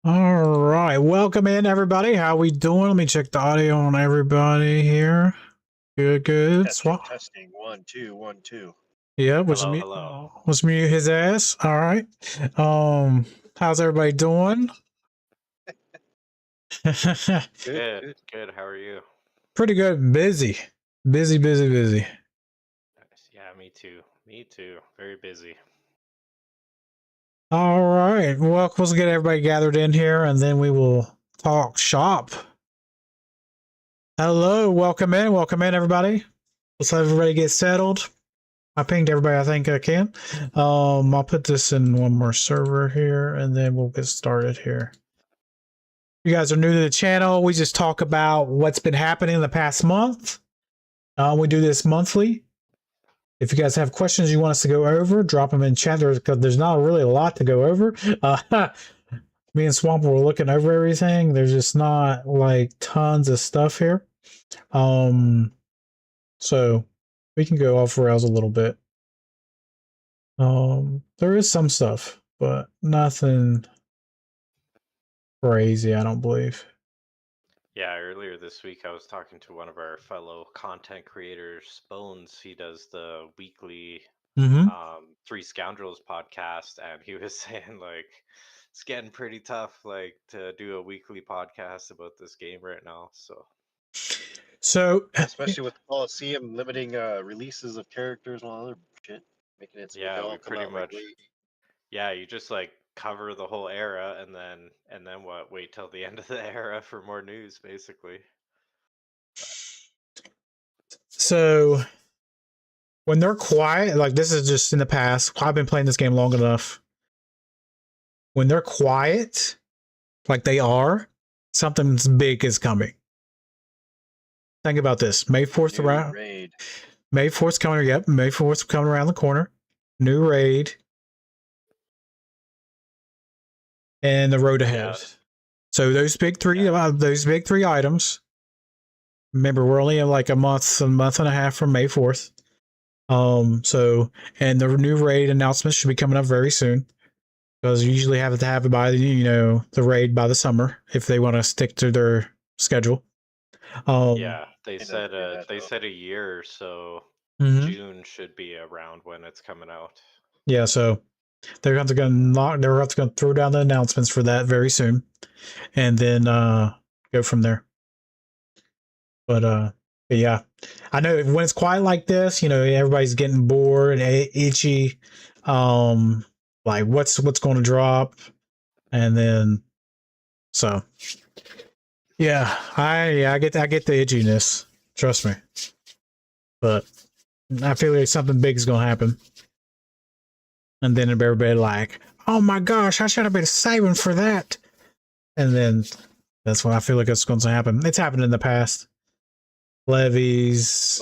All right, welcome in everybody. How we doing? Let me check the audio on everybody here. Good. Testing. 1, 2, 1, 2. Yeah, Hello. let's mute his ass. All right. How's everybody doing? Good. How are you? Pretty good. Busy. Busy. Nice. Yeah, me too. Very busy. All right. Well, let's get everybody gathered in here and then we will talk shop. Hello, welcome in everybody. Let's let everybody get settled. I pinged everybody I think I can. I'll put this in one more server here and then we'll get started here. If you guys are new to the channel, we just talk about what's been happening in the past month. We do this monthly. If you guys have questions you want us to go over, drop them in chat because there's not really a lot to go over. Me and Swamp were looking over everything. There's just not like tons of stuff here. So we can go off rails a little bit. There is some stuff, but nothing crazy, I don't believe. Yeah, earlier this week I was talking to one of our fellow content creators, Bones. He does the weekly Three Scoundrels podcast, and he was saying like it's getting pretty tough like to do a weekly podcast about this game right now. So especially with the Coliseum limiting releases of characters and all other shit, making it so yeah, they all we come pretty out much like late. yeah, you just like cover the whole era and then what? Wait till the end of the era for more news, basically. So when they're quiet, like this is just in the past, I've been playing this game long enough. When they're quiet, like they are, something big is coming. Think about this. May 4th around. Raid. May 4th coming. Yep, May 4th coming around the corner. New raid. And the road ahead. Yeah. So those big three items. Remember, we're only in like a month and a half from May 4th. So, and the new raid announcements should be coming up very soon. Because you usually have to have it by the raid by the summer if they want to stick to their schedule. Yeah, they said a year or so. June should be around when it's coming out. Yeah, so they're going to throw down the announcements for that very soon, and then go from there. But yeah, I know when it's quiet like this, everybody's getting bored and itchy. Like what's going to drop, and then so yeah, I get the itchiness. Trust me, but I feel like something big is going to happen. And then everybody like, oh my gosh, I should have been saving for that. And then that's what I feel like it's going to happen. It's happened in the past. Levies.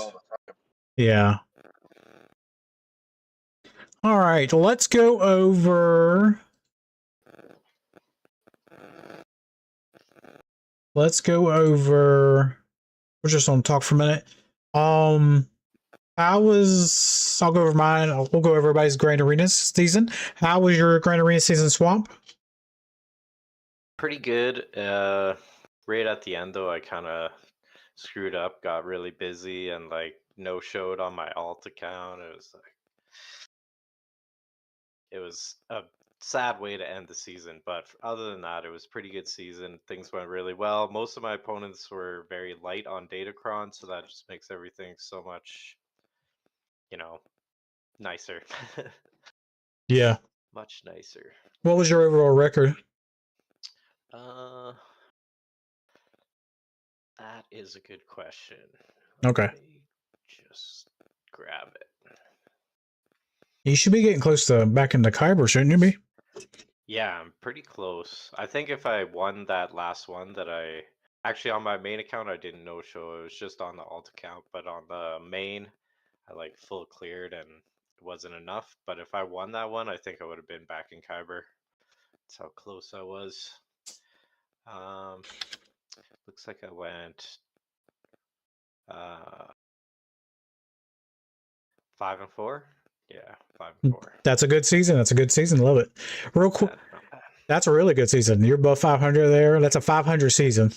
Yeah. All right, let's go over. We're just going to talk for a minute. I'll go over mine. We'll go over everybody's Grand Arena season. How was your Grand Arena season, Swamp? Pretty good. Right at the end, though, I kind of screwed up, got really busy, and like no-showed on my alt account. It was a sad way to end the season, but other than that, it was a pretty good season. Things went really well. Most of my opponents were very light on Datacron, so that just makes everything so much, nicer. Yeah. Much nicer. What was your overall record? That is a good question. Okay. Let me just grab it. You should be getting close to back into Kyber, shouldn't you be? Yeah, I'm pretty close. I think if I won that last one that actually on my main account, I didn't no-show. It was just on the alt account, but on the main, I like full cleared and it wasn't enough. But if I won that one, I think I would have been back in Kyber. That's how close I was. Looks like I went 5-4. Yeah, 5-4. That's a good season. Love it. Real quick. That's a really good season. You're above 500 there. That's a 500 season.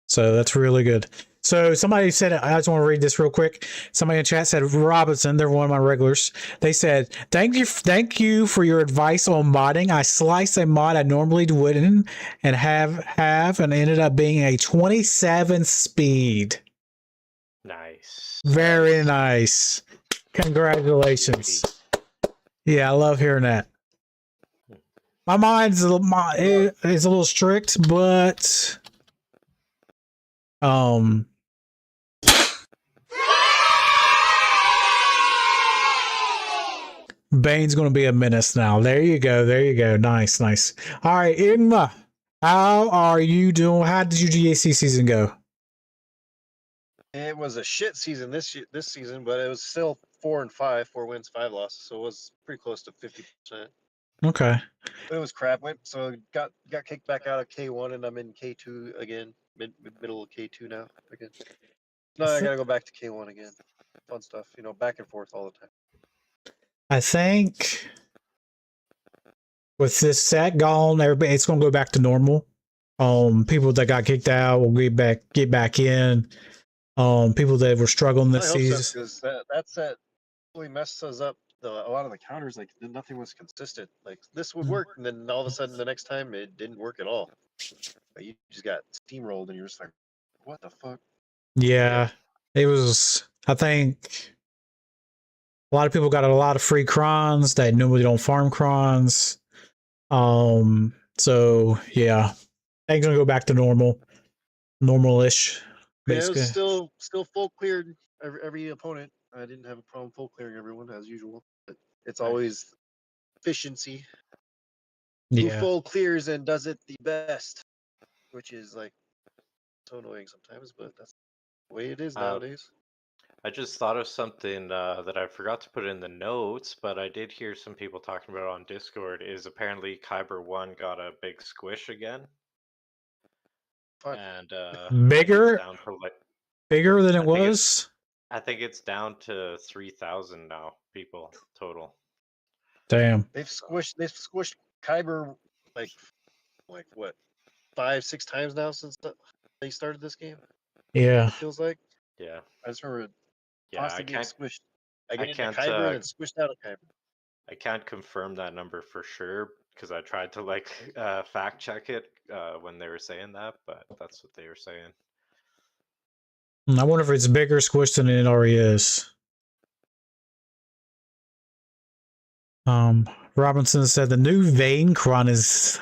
So that's really good. So somebody said, I just want to read this real quick. Somebody in chat said, Robinson, they're one of my regulars. They said, thank you for your advice on modding. I sliced a mod I normally wouldn't and have and ended up being a 27 speed. Nice. Very nice. Congratulations. Yeah, I love hearing that. My mind's is a little strict, but Bane's going to be a menace now. There you go. There you go. Nice, nice. All right, Enigma, how are you doing? How did your GAC season go? It was a shit season this season, but it was still 4-5, 4 wins, 5 losses, so it was pretty close to 50%. Okay. It was crap. So got kicked back out of K1, and I'm in K2 again, middle of K2 now again. No, I gotta go back to K1 again. Fun stuff, back and forth all the time. I think with this set gone, everybody it's going to go back to normal. People that got kicked out will get back in. People that were struggling this season. Because that set really messed us up. A lot of the counters, like nothing was consistent. Like this would work, and then all of a sudden the next time it didn't work at all. Like, you just got steamrolled, and you're just like, "What the fuck?" Yeah, it was. I think a lot of people got a lot of free crons that normally don't farm crons. So yeah, things gonna go back to normal-ish. Yeah, it was still full cleared every opponent. I didn't have a problem full clearing everyone as usual. But it's always efficiency. Who full clears and does it the best, which is like so annoying sometimes, but that's the way it is nowadays. I just thought of something that I forgot to put in the notes, but I did hear some people talking about it on Discord. Is apparently Kyber 1 got a big squish again. Fun. And bigger down to bigger than it was. I think it's down to 3,000 now, people total. Damn. They've squished Kyber like what, 5-6 times now since they started this game. Yeah. It feels like. Yeah. I just remember constantly getting squished. I get into can't, Kyber and then squished out of Kyber. I can't confirm that number for sure because I tried to fact check it when they were saying that, but that's what they were saying. I wonder if it's bigger squished than it already is. Robinson said the new vein cron is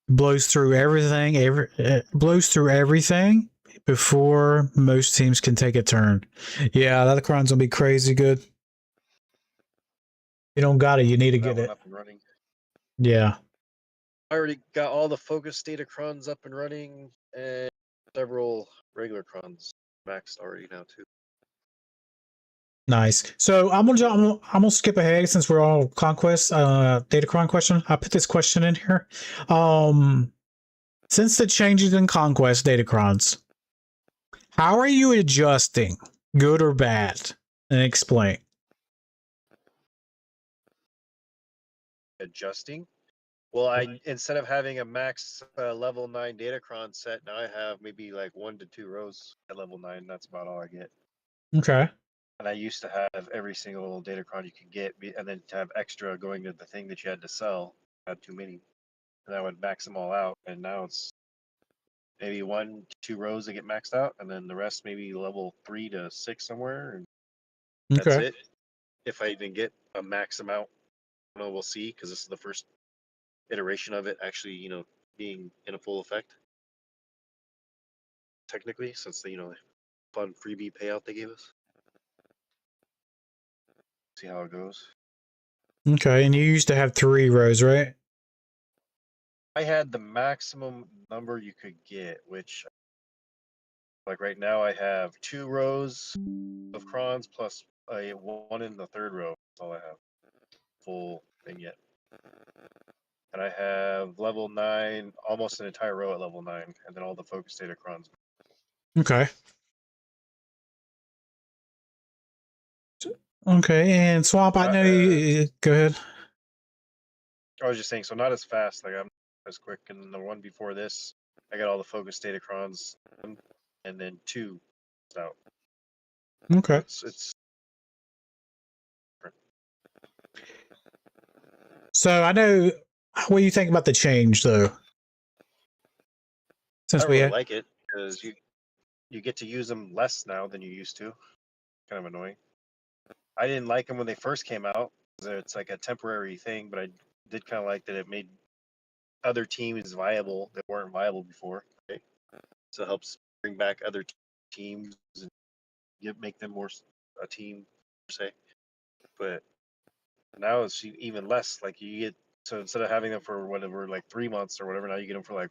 blows through everything. Blows through everything before most teams can take a turn. Yeah, that cron's gonna be crazy good. You don't got it. You need to get it up and running. Yeah. I already got all the focus data crons up and running, and several regular crons maxed already now too. Nice. So I'm gonna skip ahead since we're all Conquest Datacron question. I put this question in here. Since the changes in Conquest Datacrons, how are you adjusting, good or bad? And explain. Adjusting? Well, I instead of having a max level 9 Datacron set, now I have maybe like 1 to 2 rows at level 9. That's about all I get. Okay. And I used to have every single Datacron you could get, and then to have extra going to the thing that you had to sell. I had too many, and I would max them all out. And now it's maybe 1 to 2 rows that get maxed out, and then the rest maybe level 3 to 6 somewhere, and that's it. If I even get a max amount, I don't know, we'll see, because this is the first iteration of it actually, being in a full effect. Technically, since the fun freebie payout they gave us. See how it goes. Okay, and you used to have 3 rows, right? I had the maximum number you could get, which, like right now, I have 2 rows of crons plus a 1 in the 3rd row. That's all I have. Full thing yet. And I have level 9, almost an entire row at level 9, and then all the focus data crons. Okay. Okay, and Swamp, I know you. Go ahead. I was just saying, so not as fast. Like I'm not as quick. And the one before this, I got all the focus datacrons, and then 2 out. Okay. It's So I know what do you think about the change though? I Since don't we really like it because you get to use them less now than you used to. Kind of annoying. I didn't like them when they first came out. It's like a temporary thing, but I did kind of like that it made other teams viable that weren't viable before. Right? So it helps bring back other teams and make them more a team per se. But now it's even less. Like you get, so instead of having them for whatever, like 3 months or whatever, now you get them for like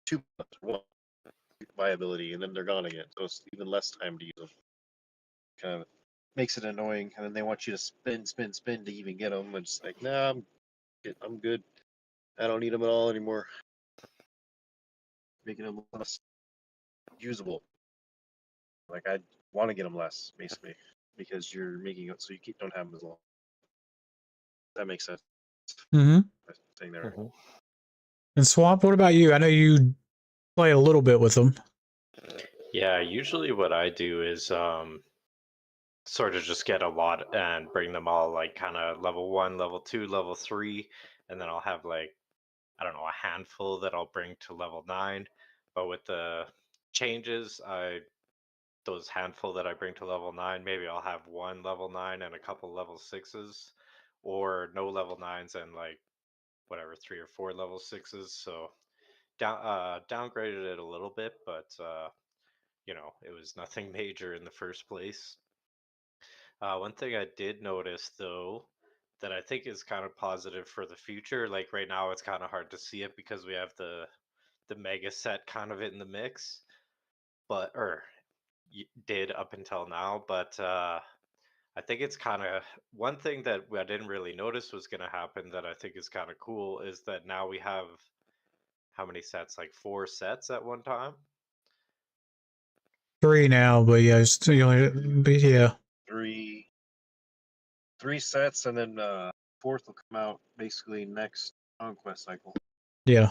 2 months or 1 viability, and then they're gone again. So it's even less time to use them. Kind of makes it annoying, and then they want you to spin to even get them. It's like, nah, I'm good. I don't need them at all anymore. Making them less usable. Like I want to get them less, basically, because you're making it so you don't have them as long. That makes sense. Mm-hmm. Saying there. Mhm. And Swamp, what about you? I know you play a little bit with them. Yeah, usually what I do is sort of just get a lot and bring them all like kind of level 1, level 2, level 3, and then I'll have like, I don't know, a handful that I'll bring to level 9. But with the changes, those handful that I bring to level 9, maybe I'll have 1 level 9 and a couple level 6s, or no level 9s and like whatever 3 or 4 level 6s. So downgraded it a little bit, but it was nothing major in the first place. One thing I did notice though, that I think is kind of positive for the future, like right now it's kind of hard to see it because we have the mega set kind of in the mix, but or did up until now, but I think it's kind of one thing that I didn't really notice was going to happen that I think is kind of cool is that now we have how many sets? Like 4 sets at one time. 3 now, but yeah, but yeah. Three sets, and then 4th will come out basically next Conquest cycle. Yeah.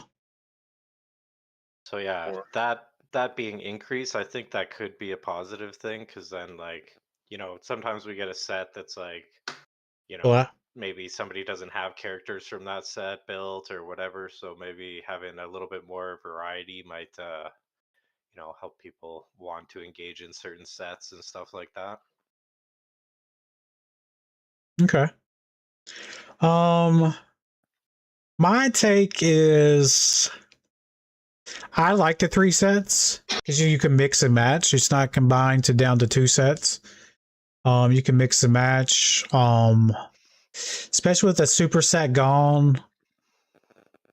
So yeah, Or that being increased, I think that could be a positive thing because then like sometimes we get a set that's like Well, maybe somebody doesn't have characters from that set built or whatever, so maybe having a little bit more variety might help people want to engage in certain sets and stuff like that. okay. My take is I like the 3 sets because you can mix and match. It's not combined to down to 2 sets. You can mix and match. Especially with the super set gone.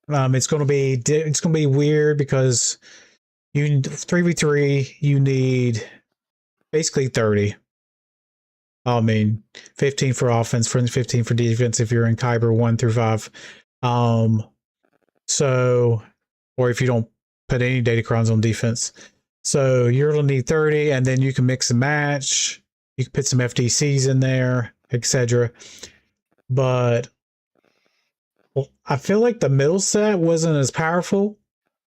It's gonna be weird because you 3v3 you need basically 30. I mean 15 for offense, 15 for defense if you're in Kyber 1 through 5. So or if you don't put any datacrons on defense. So you're gonna need 30, and then you can mix and match. You can put some FDCs in there, etc. But I feel like the middle set wasn't as powerful,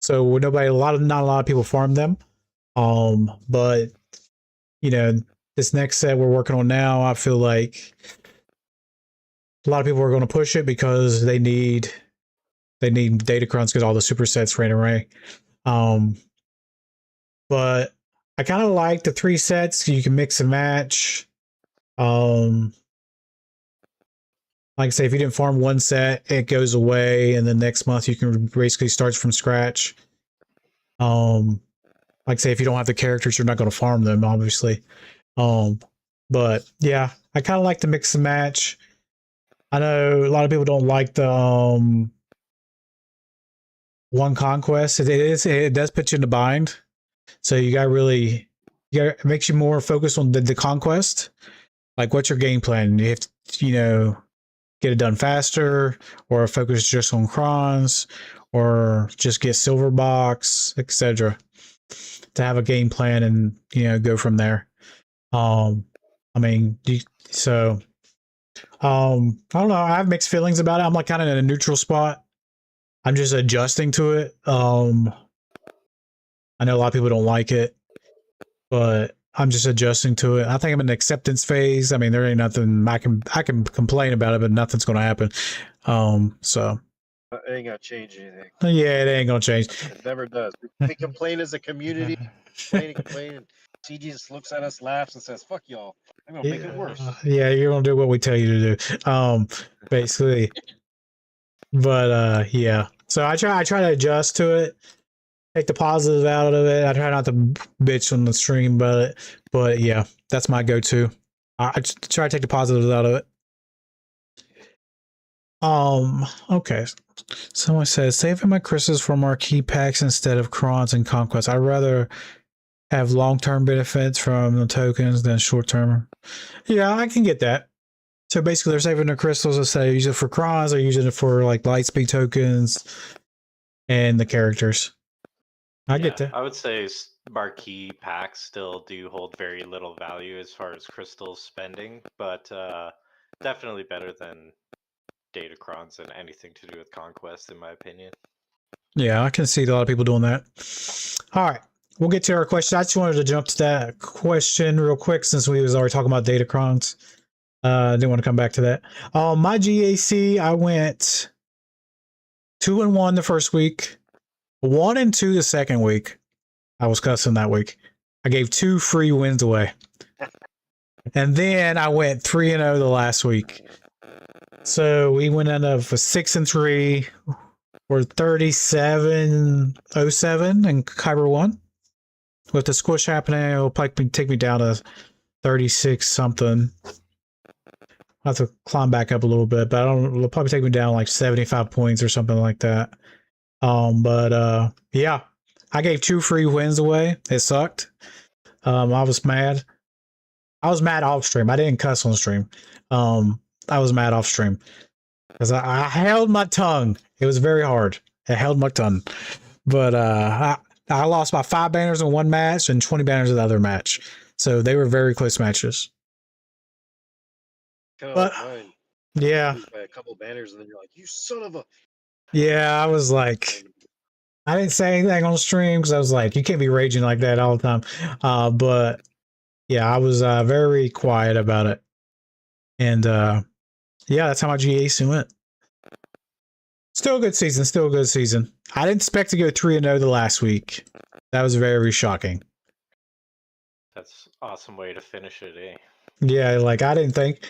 so not a lot of people farmed them. But this next set we're working on now, I feel like a lot of people are going to push it because they need datacrons because all the supersets ran away. But I kind of like the 3 sets. You can mix and match. Like I say, if you didn't farm one set, it goes away, and then next month you can basically start from scratch. Like I say, if you don't have the characters, you're not going to farm them, obviously. But yeah, I kind of like the mix and match. I know a lot of people don't like the one conquest. It does put you in a bind, so it makes you more focused on the conquest. Like, what's your game plan? You have to, get it done faster, or focus just on crons, or just get silver box, etc. To have a game plan and go from there. I mean, so I don't know. I have mixed feelings about it. I'm like kind of in a neutral spot. I'm just adjusting to it. I know a lot of people don't like it, but I'm just adjusting to it. I think I'm in the acceptance phase. I mean, there ain't nothing I can complain about it, but nothing's going to happen. So It ain't gonna change anything. yeah, it ain't gonna change. It never does. We complain as a community, complain, and CG just looks at us, laughs, and says, "Fuck y'all. I'm gonna make it worse." Yeah, you're gonna do what we tell you to do. Basically. But yeah. So I try to adjust to it, take the positives out of it. I try not to bitch on the stream about it. But yeah, that's my go-to. I try to take the positives out of it. Okay. Someone says saving my crystals for marquee packs instead of crons and conquest. I'd rather have long-term benefits from the tokens than short-term. Yeah, I can get that. So basically, they're saving their crystals instead of using it for crons. They're using it for like lightspeed tokens and the characters. I get that. I would say marquee packs still do hold very little value as far as crystal spending, but definitely better than Datacrons and anything to do with Conquest, in my opinion. Yeah, I can see a lot of people doing that. All right, we'll get to our question. I just wanted to jump to that question real quick since we was already talking about Datacrons. I didn't want to come back to that. My GAC, I went 2-1 the first week, 1-2 the second week. I was cussing that week. I gave 2 free wins away. And then I went 3-0 the last week. So we went out of 6-3. We're 37-07 and Kyber won. With the squish happening, it'll probably take me down to 36 something. I'll have to climb back up a little bit, but it'll probably take me down like 75 points or something like that. But yeah, I gave 2 free wins away. It sucked. I was mad. I was mad off stream. I didn't cuss on stream. I was mad off stream because I held my tongue. It was very hard. I held my tongue, but I lost by 5 banners in one match and 20 banners in the other match. So they were very close matches. Kind of But like mine. yeah, By a couple banners, and then you're like, "You son of a!" yeah, I was like, I didn't say anything on stream because I was like, you can't be raging like that all the time. But yeah, I was very quiet about it, and yeah, that's how my GAC went. Still a good season. Still a good season. I didn't expect to go 3-0 the last week. That was very shocking. That's an awesome way to finish it, eh? Yeah, like I didn't think.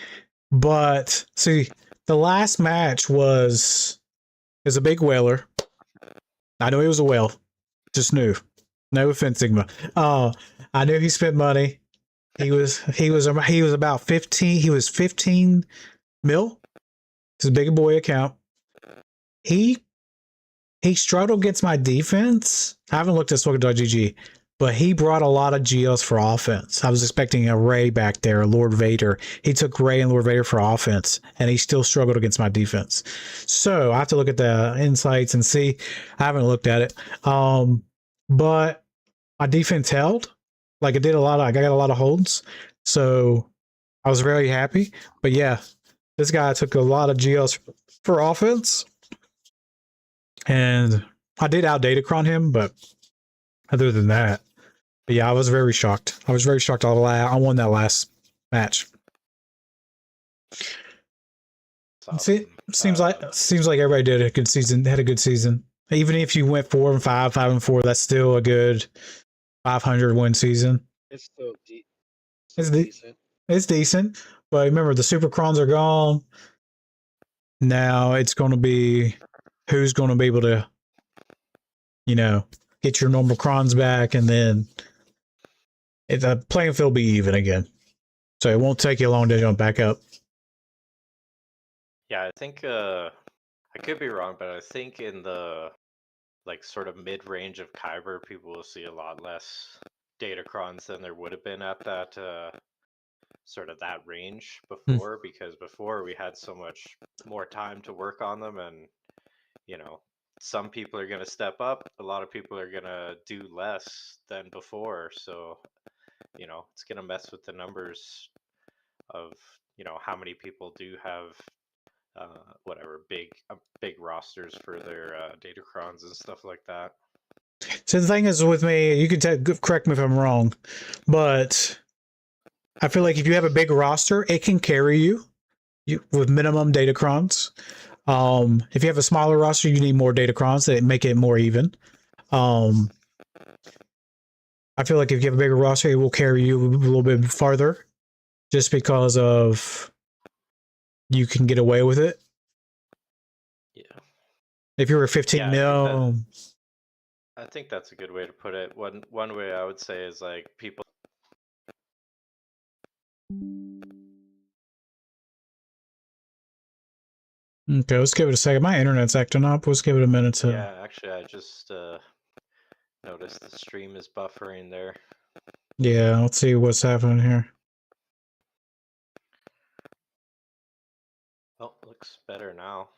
But see, the last match was a big whaler. I knew he was a whale. Just knew. No offense, Enigma. I knew he spent money. He was about 15. He was 15 mil. It's a big boy account. He struggled against my defense. I haven't looked at SWGOH, but he brought a lot of GLs for offense. I was expecting a Ray back there, Lord Vader. He took Ray and Lord Vader for offense, and he still struggled against my defense. So I have to look at the insights and see. I haven't looked at it. But my defense held. Like it did a lot. I got a lot of holds. So I was very happy. But yeah, this guy took a lot of GLs for offense. And I did out Datacron him, but other than that, but yeah, I was very shocked. I was very shocked. I won that last match. Awesome. Seems like everybody did a good season. Had a good season. Even if you went 4-5, 5-4, that's still a good 500 win season. It's still decent. It's decent, but remember the super crons are gone. Now it's going to be who's going to be able to, get your normal crons back, and then the playing field will be even again. So it won't take you long to jump back up. Yeah, I think I could be wrong, but I think in the sort of mid-range of Kyber, people will see a lot less Datacrons than there would have been at that sort of that range before, because before we had so much more time to work on them, and some people are going to step up, a lot of people are going to do less than before, so it's going to mess with the numbers of how many people do have whatever big rosters for their datacrons and stuff like that. So the thing is with me, you can correct me if I'm wrong, but I feel like if you have a big roster, it can carry you with minimum datacrons. If you have a smaller roster, you need more datacrons that make it more even. I feel like if you have a bigger roster, it will carry you a little bit farther, just because of you can get away with it. Yeah. If you were 15 Yeah, mil. I think that's a good way to put it. One way I would say is like people. Okay, let's give it a second. My internet's acting up. Let's give it a minute to. Yeah, actually, I just noticed the stream is buffering there. Yeah, let's see what's happening here. Oh, looks better now.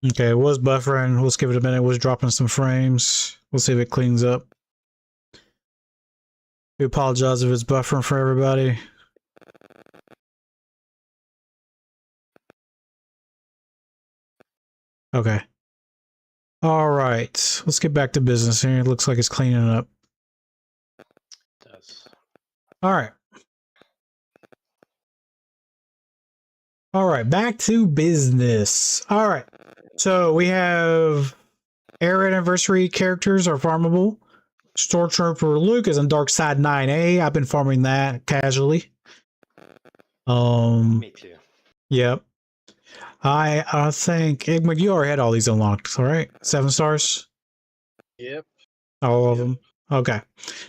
Okay, it was buffering. Let's give it a minute. It was dropping some frames. We'll see if it cleans up. We apologize if it's buffering for everybody. Okay. All right. Let's get back to business here. It looks like it's cleaning up. It does. All right. All right. Back to business. All right. So we have Air Anniversary characters are farmable. Stormtrooper Luke is on Dark Side 9A. I've been farming that casually. Me too. Yep. I think Enigma, you already had all these unlocked, all right? 7 stars? Yep. All of them. Okay.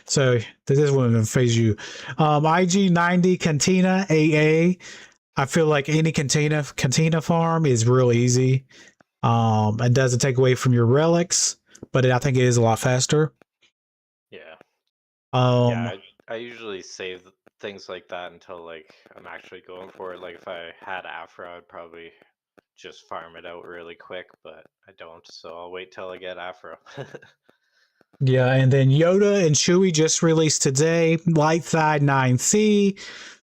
So this wouldn't phase you. IG90 Cantina AA. I feel like any cantina farm is real easy. It doesn't take away from your relics, but I think it is a lot faster. Yeah. Yeah, I usually save things like that until like I'm actually going for it. Like if I had Afro, I'd probably just farm it out really quick, but I don't, so I'll wait till I get Afro. Yeah, and then Yoda and Chewie just released today. Light Side 9C.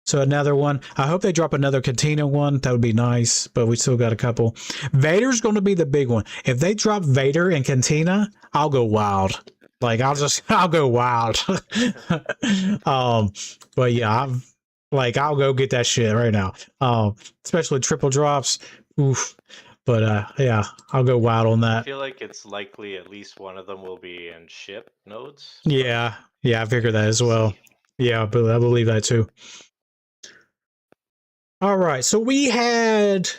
So another one. I hope they drop another Cantina one. That would be nice, but we still got a couple. Vader's going to be the big one. If they drop Vader and Cantina, I'll go wild. Like I'll go wild. But yeah, I'll go get that shit right now. Especially triple drops. Oof. But yeah, I'll go wild on I that. feel like it's likely at least one of them will be in ship nodes. Yeah, I figured that as well. See. Yeah, but I believe that too. All right, so we had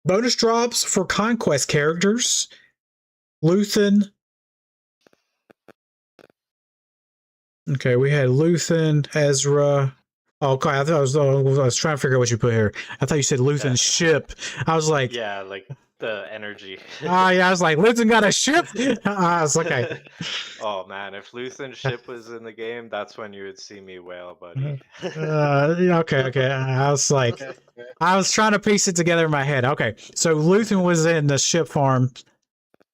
bonus drops for Conquest characters. Luthen. Okay, we had Luthen, Ezra. Oh, okay, I was trying to figure out what you put here. I thought you said Luthen's ship. I was like, yeah, like the energy. Oh yeah, I was like, Luthen got a ship. I was okay. Oh man, if Luthen's ship was in the game, that's when you would see me wail, buddy. Okay. I was like, I was trying to piece it together in my head. Okay, so Luthen was in the ship farm.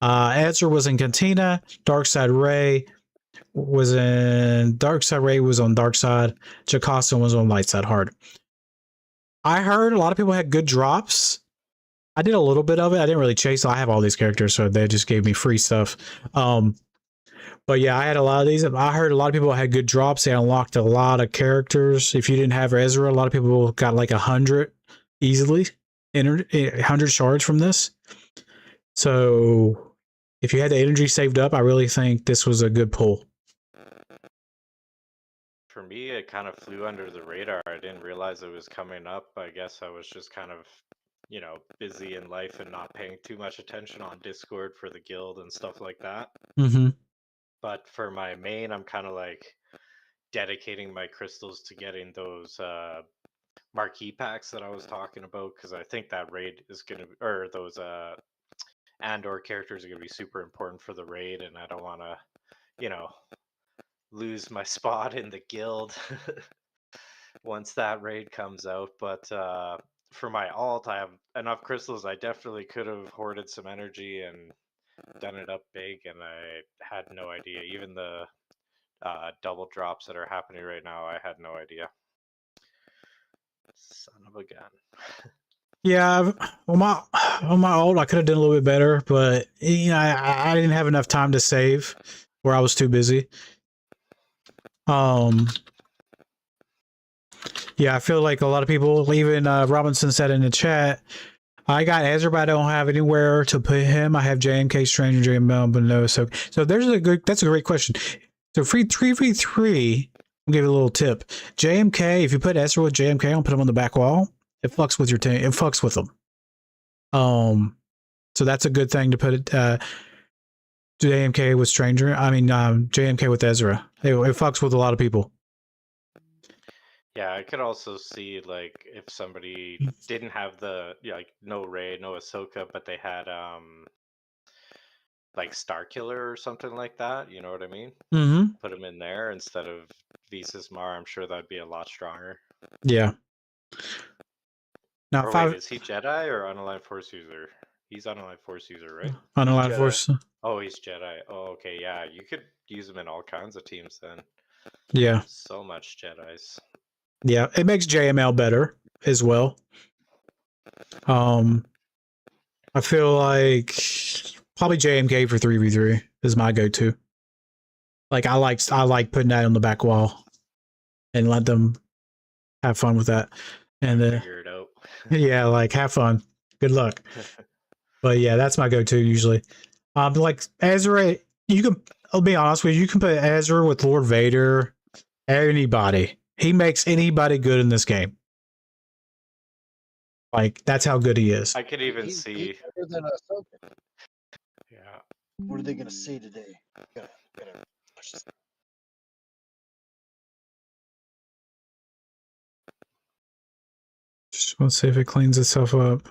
Ezra was in Cantina. Darkside Ray was in Darkside. Ray was on Darkside. Jocasta was on Lightside Hard. I heard a lot of people had good drops. I did a little bit of it. I didn't really chase. I have all these characters, so they just gave me free stuff. But yeah, I had a lot of these. I heard a lot of people had good drops. They unlocked a lot of characters. If you didn't have Ezra, a lot of people got like 100 easily, 100 shards from this. So if you had the energy saved up, I really think this was a good pull. For me, it kind of flew under the radar. I didn't realize it was coming up. I guess I was just kind of, busy in life and not paying too much attention on Discord for the guild and stuff like that. Mm-hmm. But for my main, I'm kind of like dedicating my crystals to getting those marquee packs that I was talking about, because I think that raid is going to, or those Andor characters are going to be super important for the raid, and I don't want to, lose my spot in the guild once that raid comes out. But for my alt, I have enough crystals. I definitely could have hoarded some energy and done it up big, and I had no idea. Even the double drops that are happening right now, I had no idea. Son of a gun. Yeah, on my old, I could have done a little bit better, but I didn't have enough time to save, where I was too busy. Yeah, I feel like a lot of people, even Robinson said in the chat, I got Ezra, but I don't have anywhere to put him. I have JMK, Stranger, JML, but no. So that's a great question. So free 3v3, I'll give you a little tip. JMK, if you put Ezra with JMK, I'll put him on the back wall. It fucks with your team. It fucks with them. So that's a good thing to put it. JMK with Stranger. I mean, JMK with Ezra. It fucks with a lot of people. Yeah, I could also see like if somebody didn't have the like no Rey, no Ahsoka, but they had like Starkiller or something like that. You know what I mean? Mm-hmm. Put him in there instead of Visas Mar. I'm sure that'd be a lot stronger. Yeah. Now, Or wait, is he Jedi or unaligned Force user? He's unaligned Force user, right? Unaligned Force. Oh, he's Jedi. Oh, okay, yeah. You could use him in all kinds of teams then. Yeah. So much Jedis. Yeah, it makes JML better as well. I feel like probably JMK for 3v3 is my go-to. Like I like putting that on the back wall and let them have fun with that. And figure it out. Yeah, like have fun. Good luck. But yeah, that's my go-to usually. Like Ezra, I'll be honest with you, you can put Ezra with Lord Vader, anybody. He makes anybody good in this game. Like that's how good he is. I could even see. He's better than Ahsoka. Yeah. What are they gonna say today? Gotta push this. Just want to see if it cleans itself up.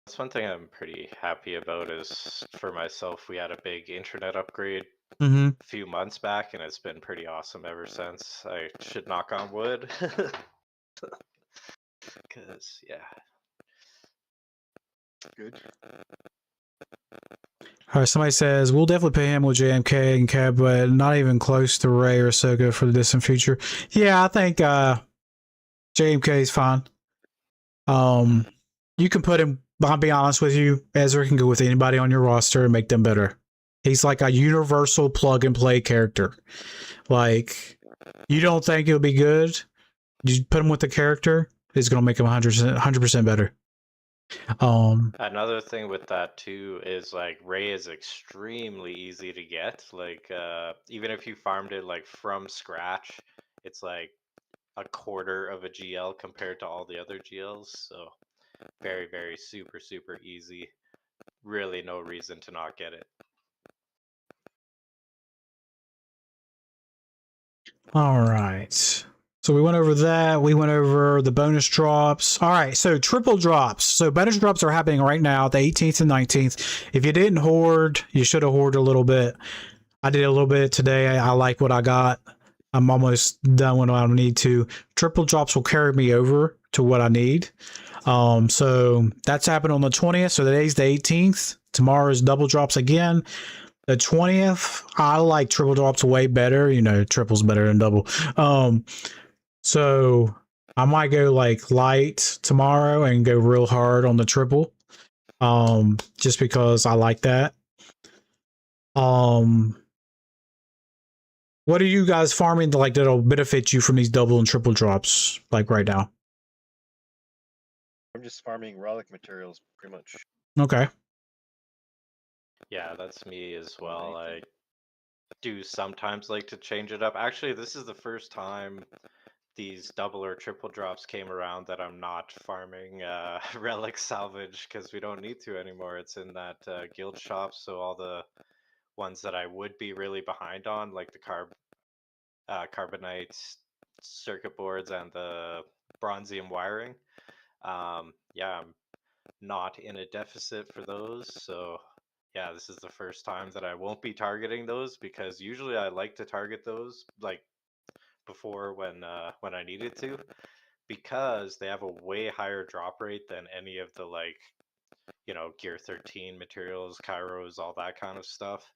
That's one thing I'm pretty happy about is for myself, we had a big internet upgrade a few months back, and it's been pretty awesome ever since. I should knock on wood. Because, yeah. Good. All right, somebody says we'll definitely pay him with JMK and Cab, but not even close to Rey or Ahsoka for the distant future. Yeah, I think JMK is fine. You can put him. I'll be honest with you, Ezra can go with anybody on your roster and make them better. He's like a universal plug and play character. Like you don't think it'll be good, you put him with the character, it's gonna make him 100% better. Another thing with that too is like Rey is extremely easy to get. Like even if you farmed it like from scratch, it's like a quarter of a GL compared to all the other GLs. So very, very super easy. Really no reason to not get it. All right. So we went over that. We went over the bonus drops. All right. So triple drops. So bonus drops are happening right now, the 18th and 19th. If you didn't hoard, you should have hoarded a little bit. I did a little bit today. I like what I got. I'm almost done when I need to. Triple drops will carry me over to what I need. So that's happened on the 20th. So today's the 18th. Tomorrow is double drops again. The 20th, I like triple drops way better. You know, triple's better than double. So I might go like light tomorrow and go real hard on the triple. Just because I like that. What are you guys farming to like that'll benefit you from these double and triple drops like right now? I'm just farming relic materials pretty much. Okay. Yeah, that's me as well. I do sometimes like to change it up. Actually, this is the first time these double or triple drops came around that I'm not farming relic salvage because we don't need to anymore. It's in that guild shop, so all the ones that I would be really behind on, like the carbonite circuit boards and the bronzium wiring, yeah, I'm not in a deficit for those. So yeah, this is the first time that I won't be targeting those because usually I like to target those like before when I needed to, because they have a way higher drop rate than any of the like, you know, Gear 13 materials, Kairos, all that kind of stuff.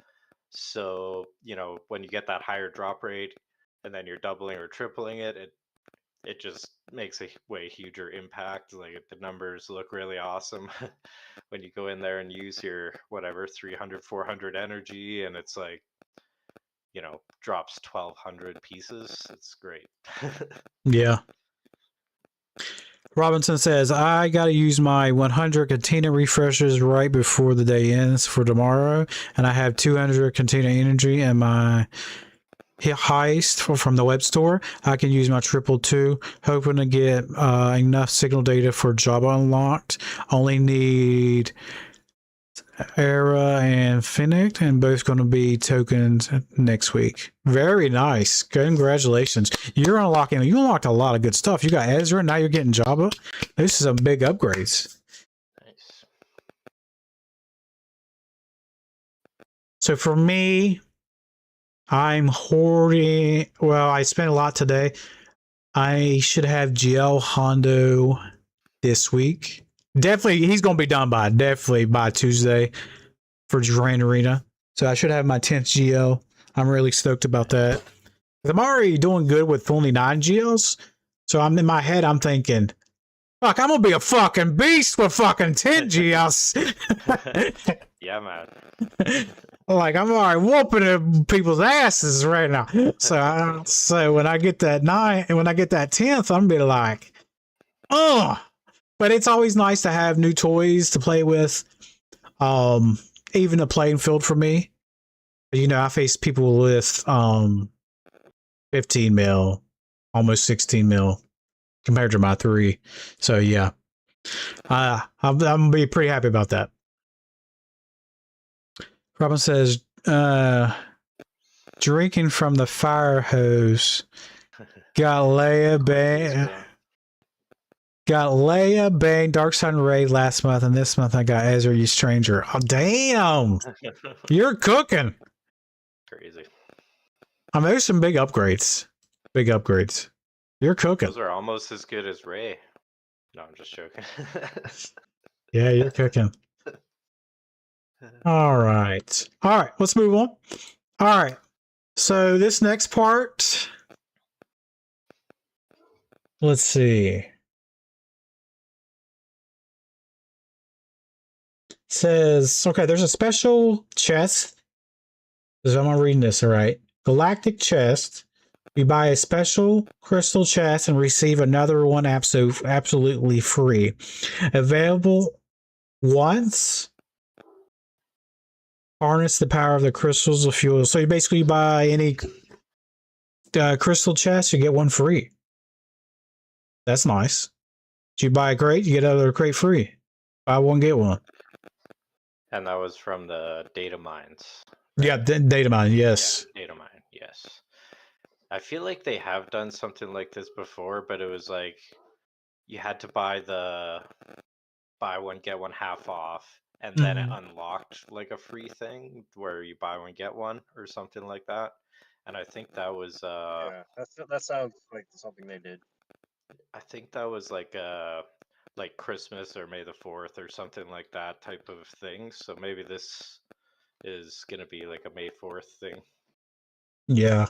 So, you know, when you get that higher drop rate and then you're doubling or tripling it just makes a way huger impact. Like the numbers look really awesome when you go in there and use your whatever 300, 400 energy, and it's like, you know, drops 1,200 pieces. It's great. Yeah. Robinson says, I got to use my 100 Cantina refreshers right before the day ends for tomorrow. And I have 200 Cantina energy and my heist from the web store. I can use my 222, hoping to get enough signal data for job unlocked. Only need Era and Finnick, and both going to be tokens next week. Very nice. Congratulations. You unlocked a lot of good stuff. You got Ezra, now you're getting Jabba. This is some big upgrades. Nice. So for me, I'm hoarding. Well, I spent a lot today. I should have GL Hondo this week. Definitely, he's going to be done by Tuesday for Grand Arena. So I should have my 10th GL. I'm really stoked about that. I'm already doing good with only 9 GLs. So I'm in my head, I'm thinking, fuck, I'm going to be a fucking beast with fucking 10 GLs. Yeah, man. Like, I'm already whooping people's asses right now. So when I get that 9 and when I get that 10th, I'm going to be like, oh. But it's always nice to have new toys to play with. Even a playing field for me. You know, I face people with 15 mil, almost 16 mil compared to my 3. So yeah, I'm gonna be pretty happy about that. Robin says, drinking from the fire hose. Got Leia Bane, Darkseid Raid last month, and this month I got Ezra, You Stranger. Oh, damn! You're cooking! Crazy. I mean, there's some big upgrades. Big upgrades. You're cooking. Those are almost as good as Ray. No, I'm just joking. Yeah, you're cooking. All right. All right, let's move on. All right. So this next part, let's see. Says, okay, there's a special chest. I'm reading this, all right. Galactic chest. You buy a special crystal chest and receive another one absolutely free. Available once. Harness the power of the crystals of fuel. So you basically buy any crystal chest, you get one free. That's nice. If you buy a crate, you get another crate free. Buy one, get one. And that was from the data mines. Yeah, data mine, yes. Yeah, data mine, yes. I feel like they have done something like this before, but it was like you had to buy one, get one half off, and then it unlocked like a free thing where you buy one, get one, or something like that. And I think that was yeah, that sounds like something they did. I think that was like Christmas or May the 4th or something like that type of thing. So maybe this is gonna be like a May 4th thing. Yeah.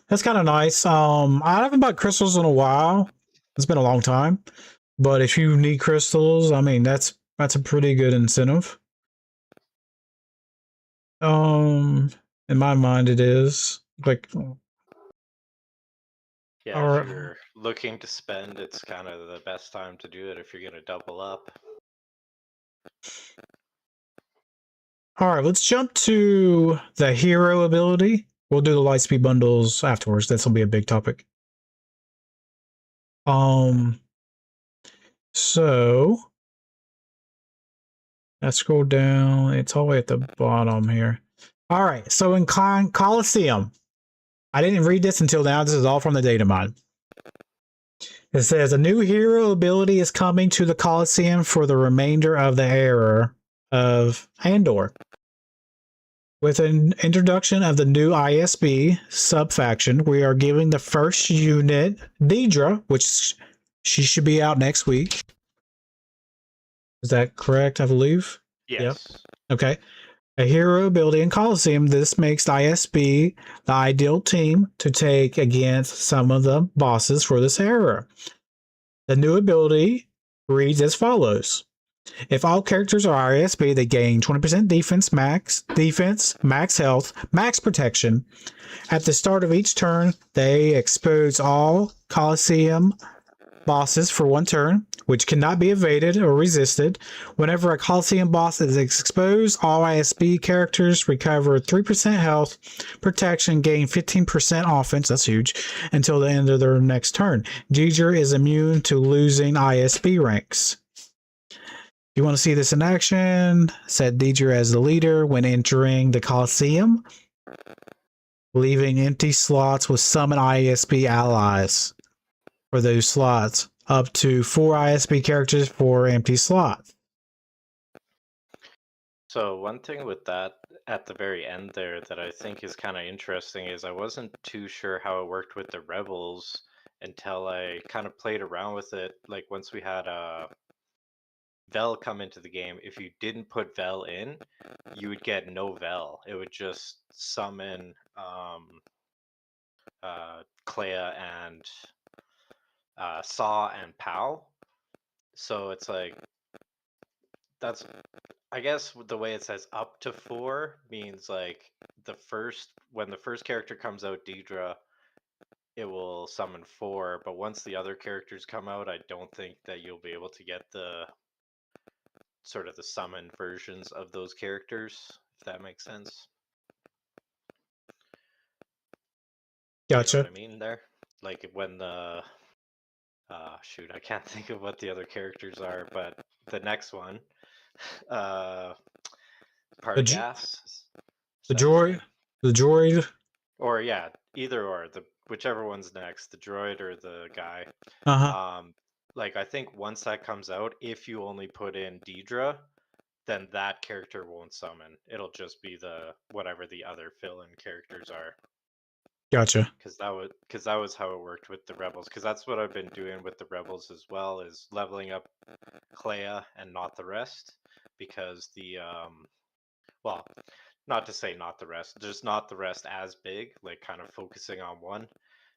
That's kind of nice. I haven't bought crystals in a while. It's been a long time. But if you need crystals, I mean that's a pretty good incentive. In my mind it is. Like yeah, if you're looking to spend, it's kind of the best time to do it if you're gonna double up. Alright, let's jump to the hero ability. We'll do the Lightspeed bundles afterwards. This will be a big topic. So let's scroll down. It's all the way at the bottom here. All right. So in Coliseum, I didn't read this until now. This is all from the data mine. It says a new hero ability is coming to the Coliseum for the remainder of the era of Andor. With an introduction of the new ISB sub-faction, we are giving the first unit, Deidre, which she should be out next week. Is that correct, I believe? Yes. Okay. A hero ability in Coliseum. This makes the ISB the ideal team to take against some of the bosses for this era. The new ability reads as follows. If all characters are ISB, they gain 20% defense, max health, max protection. At the start of each turn, they expose all Coliseum bosses for 1 turn, which cannot be evaded or resisted. Whenever a Coliseum boss is exposed, all ISB characters recover 3% health, protection, gain 15% offense, that's huge, until the end of their next turn. Deidre is immune to losing ISB ranks. You want to see this in action? Set Deidre as the leader when entering the Coliseum, leaving empty slots with summon ISB allies for those slots. Up to 4 ISB characters for empty slots. So one thing with that at the very end there that I think is kind of interesting is I wasn't too sure how it worked with the rebels until I kind of played around with it. Like once we had Vel come into the game, if you didn't put Vel in, you would get no Vel. It would just summon Clea and Saw and Pow. So it's like that's I guess the way it says up to 4 means like when the first character comes out, Deidre, it will summon 4, but once the other characters come out, I don't think that you'll be able to get the sort of the summoned versions of those characters, if that makes sense. Gotcha. You know what I mean there? Like when the shoot, I can't think of what the other characters are, but the next one, Pargas. The droid. Or yeah, either or, whichever one's next, the droid or the guy. Like I think once that comes out, if you only put in Deidre, then that character won't summon. It'll just be whatever the other fill-in characters are. Gotcha. Because that was how it worked with the rebels. Because that's what I've been doing with the rebels as well, is leveling up Clea and not the rest. Because well, not to say not the rest, just not the rest as big, like kind of focusing on one,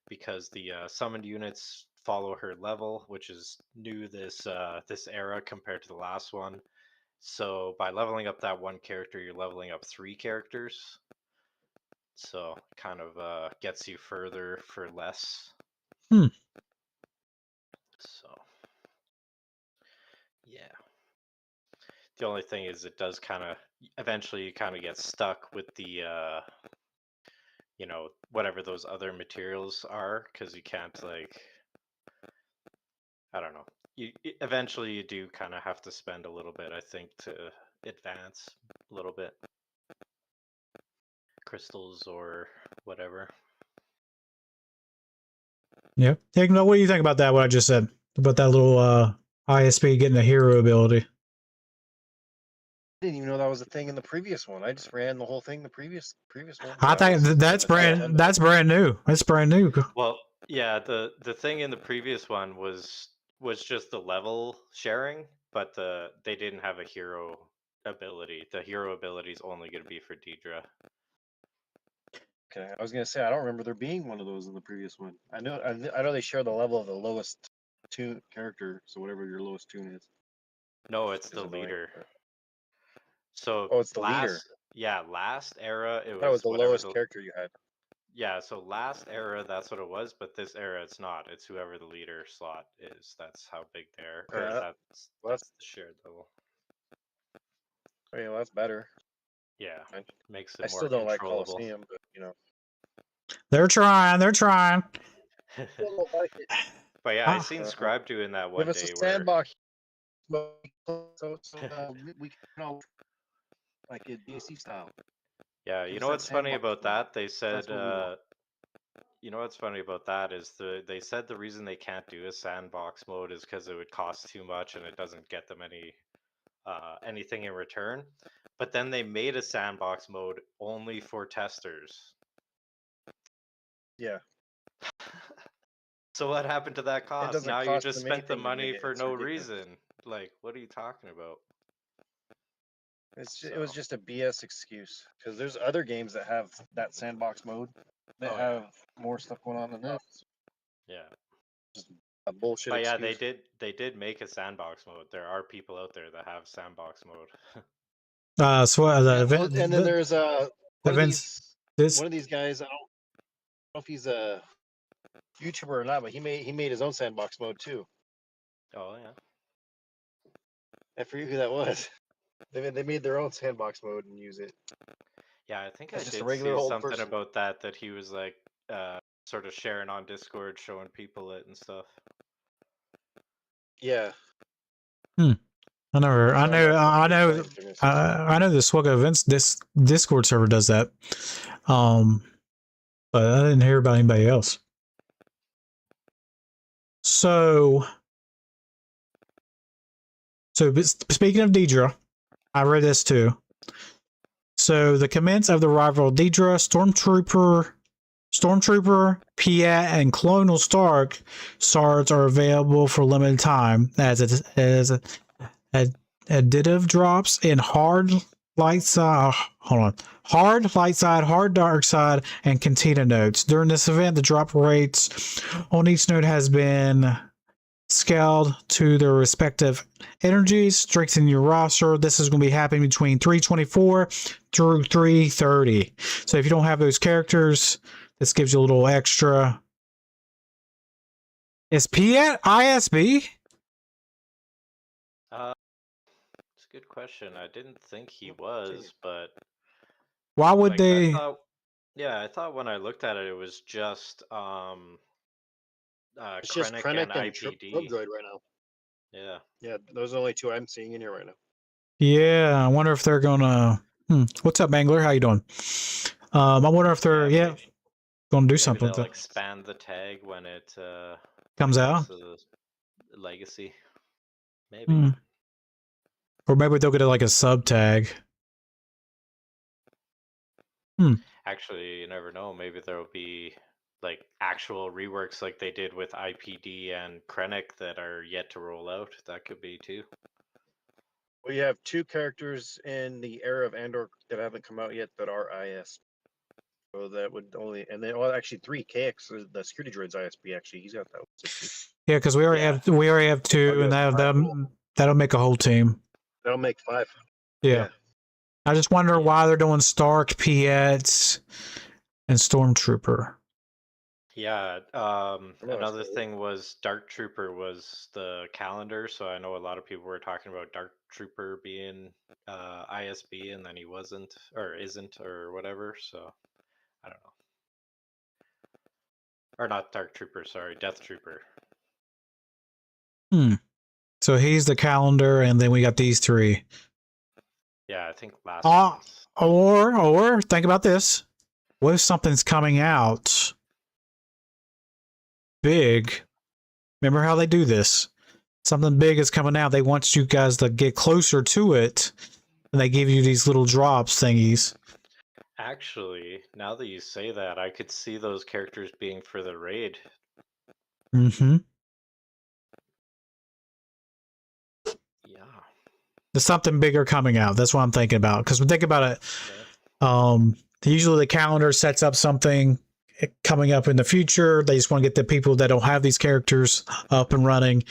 because the summoned units follow her level, which is new this era compared to the last one. So by leveling up that one character, you're leveling up 3 characters. So kind of gets you further for less. So yeah. The only thing is it does kind of eventually you kind of get stuck with the whatever those other materials are, because you can't like, I don't know. Eventually you do kind of have to spend a little bit, I think, to advance a little bit. Crystals or whatever. Yeah. Hey, what do you think about that? What I just said about that little ISB getting a hero ability. I didn't even know that was a thing in the previous one. I just ran the whole thing the previous one. I think that's brand new. That's brand new. Well, yeah, the thing in the previous one was just the level sharing, but they didn't have a hero ability. The hero ability is only going to be for Deidre. Okay, I was gonna say I don't remember there being one of those in the previous one. I know they share the level of the lowest tune character, so whatever your lowest tune is. No, it's the leader. So it's the leader. Yeah, last era it That was the whatever lowest character you had. Yeah, so last era that's what it was, but this era it's not. It's whoever the leader slot is. That's how big they're. That's the shared level. Okay, well, that's better. Yeah, makes it I more still don't like controllable. Coliseum, but They're trying. But yeah, I seen Scribe doing that one give day. us a sandbox, so we can all like a DSC style. Yeah, you know what's funny about that? They said, you know what's funny about that is they said the reason they can't do a sandbox mode is because it would cost too much and it doesn't get them anything in return. But then they made a sandbox mode only for testers. Yeah. So what happened to that cost? doesn't Now you cost just them spent the anything to make money it. for It's no ridiculous. reason. Like, what are you talking about? It was just a BS excuse because there's other games that have that sandbox mode that Oh, yeah. have more stuff going on than this. Yeah. Just a bullshit But yeah, excuse. they did make a sandbox mode. There are people out there that have sandbox mode. So the Yeah, event, and then there's the one of events. these guys. I don't know if he's a YouTuber or not, but he made his own sandbox mode too. Oh yeah. I forget who that was. They made their own sandbox mode and use it. Yeah, I think It's I just a did regular see old something person. about that he was like sort of sharing on Discord, showing people it and stuff. Yeah. I never. I know. Sandbox mode's I pretty know. funny, for goodness. I know the SWGOH events. This Discord server does that. But I didn't hear about anybody else. So speaking of Deidre, I read this too. So the commence of the arrival of Deidre, Stormtrooper, Piat, and Colonel Stark swords are available for limited time as additive drops in hard light side, hard dark side, and cantina nodes. During this event, the drop rates on each node has been scaled to their respective energies. Strengthen your roster. This is going to be happening between 324 through 330. So if you don't have those characters, this gives you a little extra. Is P at ISB? It's a good question. I didn't think he was, but Why would like they? I thought when I looked at it, it was just It's just Krennic Krennic and IPD. Droid right now. Yeah. Yeah, those are the only two I'm seeing in here right now. Yeah, I wonder if they're gonna. What's up, Mangler? How you doing? I wonder if they're gonna do something with they'll it. expand the tag when it Comes out. The legacy. Maybe. Or maybe they'll get it like a sub tag. Actually, you never know. Maybe there'll be like actual reworks like they did with IPD and Krennic that are yet to roll out. That could be too. We have two characters in the era of Andor that haven't come out yet that are IS. So that would only, and then actually three. KX, the security droid's ISB. Actually, he's got that one too. Yeah, because we already have two, and that'll make a whole team. That'll make 5. Yeah. I just wonder why they're doing Stark, Piet, and Stormtrooper. Yeah. Another thing was Dark Trooper was the calendar, so I know a lot of people were talking about Dark Trooper being ISB, and then he wasn't or isn't or whatever. So I don't know. Or not Dark Trooper, sorry, Death Trooper. So he's the calendar, and then we got these three. Yeah, I think last month. Or think about this. What if something's coming out big? Remember how they do this? Something big is coming out. They want you guys to get closer to it, and they give you these little drops thingies. Actually, now that you say that, I could see those characters being for the raid. Mm-hmm. Yeah. There's something bigger coming out. That's what I'm thinking about. Because we think about it, usually the calendar sets up something coming up in the future. They just want to get the people that don't have these characters up and running.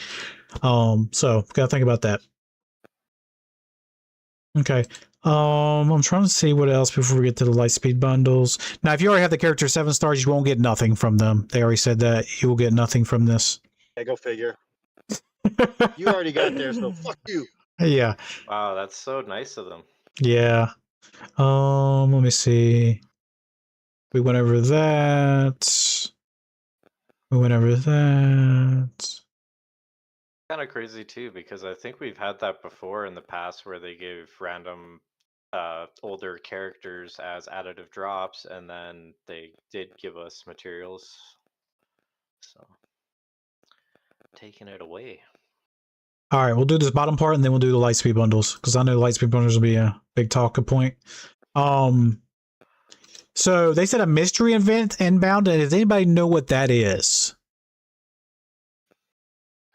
So gotta think about that. Okay. I'm trying to see what else before we get to the Lightspeed bundles. Now, if you already have the character 7 stars, you won't get nothing from them. They already said that you will get nothing from this. Yeah, go figure. You already got there, so fuck you. Yeah. Wow, that's so nice of them. Yeah. Let me see. We went over that. Kind of crazy too, because I think we've had that before in the past where they gave random older characters as additive drops, and then they did give us materials. So taking it away. All right, we'll do this bottom part and then we'll do the Lightspeed bundles because I know the Lightspeed bundles will be big talking point. So they said a mystery event inbound, and does anybody know what that is?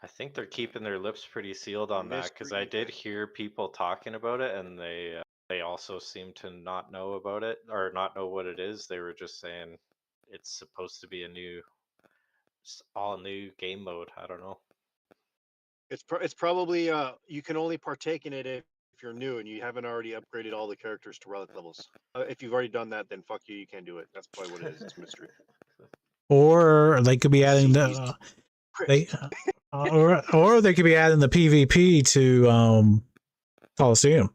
I think they're keeping their lips pretty sealed on that because I Mystery did hear people talking about it, and they also seem to not know about it or not know what it is. They were just saying it's supposed to be all new game mode. I don't know. It's probably you can only partake in it if you're new and you haven't already upgraded all the characters to relic levels. If you've already done that, then fuck you, you can't do it. That's probably what it is. It's a mystery. Or they could be adding CG's the prick. or they could be adding the PvP to Coliseum.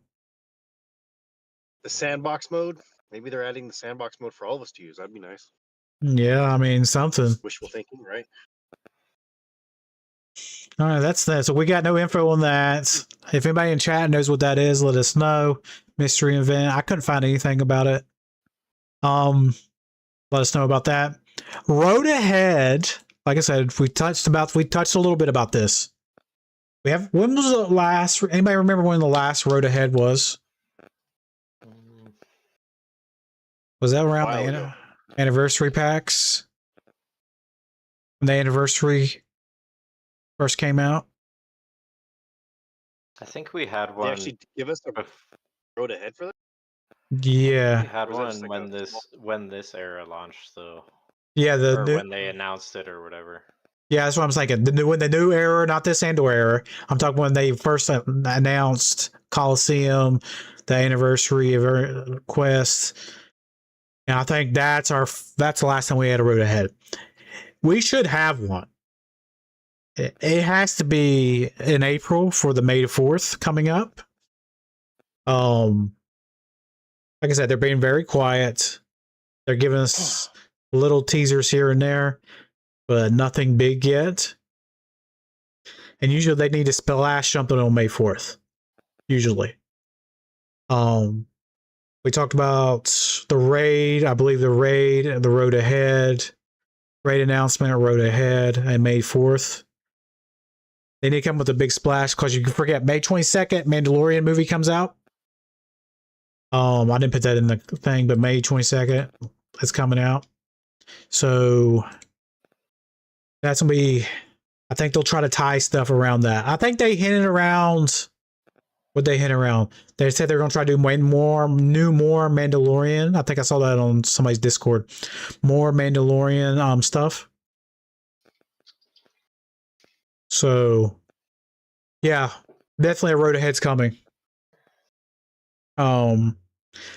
The sandbox mode. Maybe they're adding the sandbox mode for all of us to use. That'd be nice. Yeah, I mean something. Wishful thinking, right? All right, that's that. So we got no info on that. If anybody in chat knows what that is, let us know. Mystery event. I couldn't find anything about it. Let us know about that. Road ahead. Like I said, we touched a little bit about this. When was the last? Anybody remember when the last road ahead was? Was that around the anniversary packs? When the anniversary first came out? I think we had They one. actually give us a road ahead for that. Yeah, We had Or was that one just like when this era launched, though. yeah. Or when they announced it or whatever. Yeah, that's what I'm thinking. The new era, not this Andor era. I'm talking when they first announced Coliseum, the anniversary of Quest. And I think that's the last time we had a road ahead. We should have one. It has to be in April for the May 4th coming up. Like I said, they're being very quiet. They're giving us little teasers here and there, but nothing big yet. And usually they need to splash something on May 4th. Usually. We talked about the raid. I believe the road ahead, raid announcement, road ahead, and May 4th. They need to come with a big splash because you can forget May 22nd, Mandalorian movie comes out. I didn't put that in the thing, but May 22nd, it's coming out. So that's gonna be. I think they'll try to tie stuff around that. I think they hinted around. What they hint around? They said they're gonna try to do more Mandalorian. I think I saw that on somebody's Discord. More Mandalorian stuff. So yeah, definitely a road ahead's coming.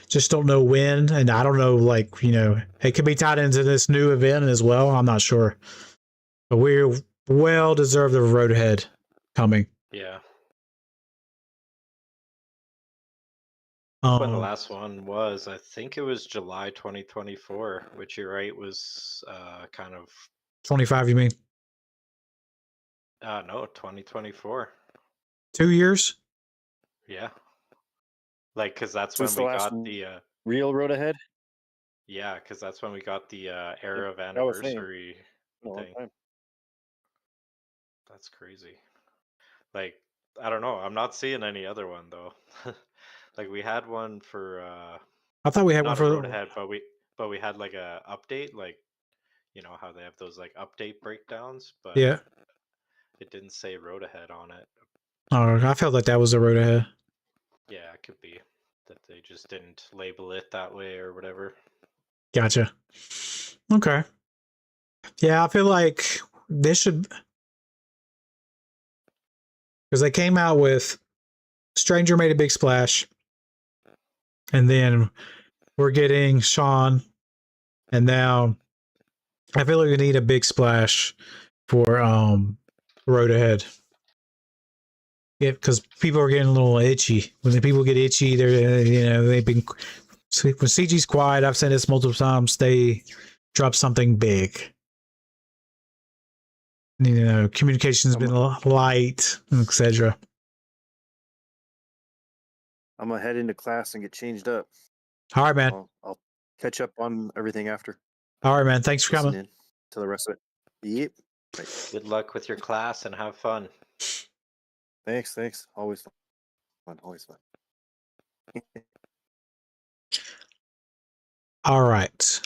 Just don't know when, and I don't know, like, it could be tied into this new event as well. I'm not sure. But we're well deserved of a road ahead coming. Yeah. When the last one was, I think it was July 2024, which you're right was kind of 25, you mean? No, 2024. 2 years? Yeah. Like, because that's Since when we the last got the real road ahead. yeah, because that's when we got the era of I was saying, anniversary a long thing. time. That's crazy. Like, I don't know. I'm not seeing any other one though. Like we had one for I thought we had one not for a road ahead, but we had like a update, like how they have those like update breakdowns, but yeah. it didn't say road ahead on it. Oh, I felt like that was a road ahead. Yeah, it could be that they just didn't label it that way or whatever. Gotcha. Okay. Yeah, I feel like this should, because they came out with Stranger Made a Big Splash, and then we're getting Sean, and now I feel like we need a big splash for road ahead. Yeah, because people are getting a little itchy. When the people get itchy, they've been, when CG's quiet, I've said this multiple times, they drop something big. Communication's been light, etc. I'm gonna head into class and get changed up. All right, man. I'll catch up on everything after. All right, man. Thanks for coming. Listening to the rest of it. Yep. Good luck with your class and have fun. Thanks. Always fun. Always fun. All right.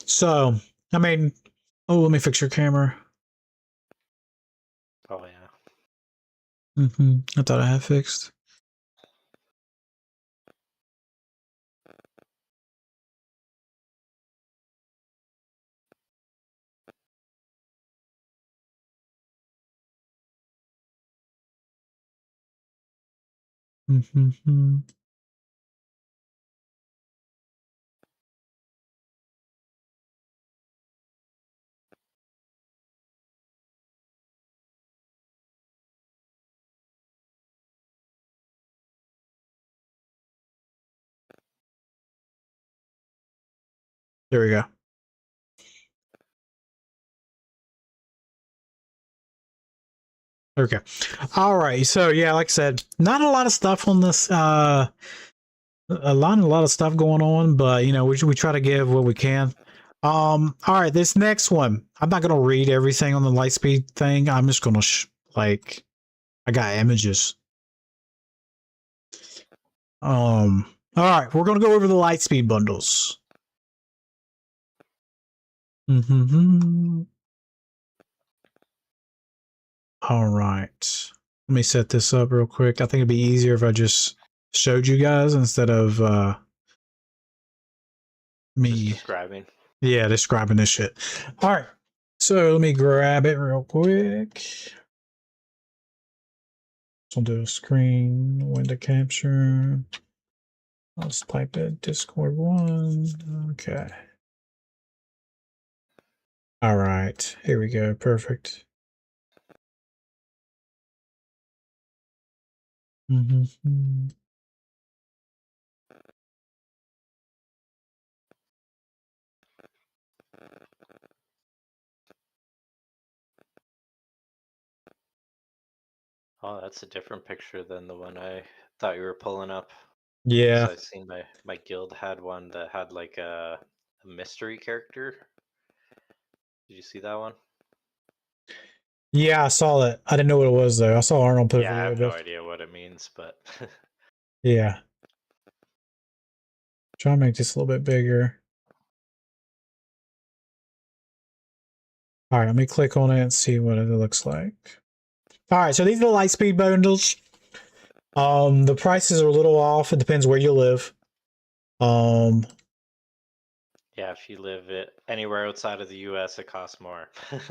So, I mean, oh, let me fix your camera. Oh yeah. I thought I had fixed. There we go. Okay. All right. So yeah, like I said, not a lot of stuff on this. A lot of stuff going on, but you know, we try to give what we can. All right. This next one, I'm not gonna read everything on the Lightspeed thing. I'm just gonna like, I got images. All right. We're gonna go over the Lightspeed bundles. All right. Let me set this up real quick. I think it'd be easier if I just showed you guys instead of me Just describing. Yeah, describing this shit. All right. So let me grab it real quick. So I'll do a screen window capture. I'll just type in Discord 1. Okay. All right. Here we go. Perfect. Oh, that's a different picture than the one I thought you were pulling up. Yeah. So I seen my guild had one that had like a mystery character. Did you see that one? Yeah, I saw that. I didn't know what it was though. I saw Arnold put a Yeah, I video have no of it. idea what it means, but Yeah. Try to make this a little bit bigger. All right, let me click on it and see what it looks like. All right, so these are the Lightspeed bundles. The prices are a little off. It depends where you live. yeah, if you live anywhere outside of the US, it costs more,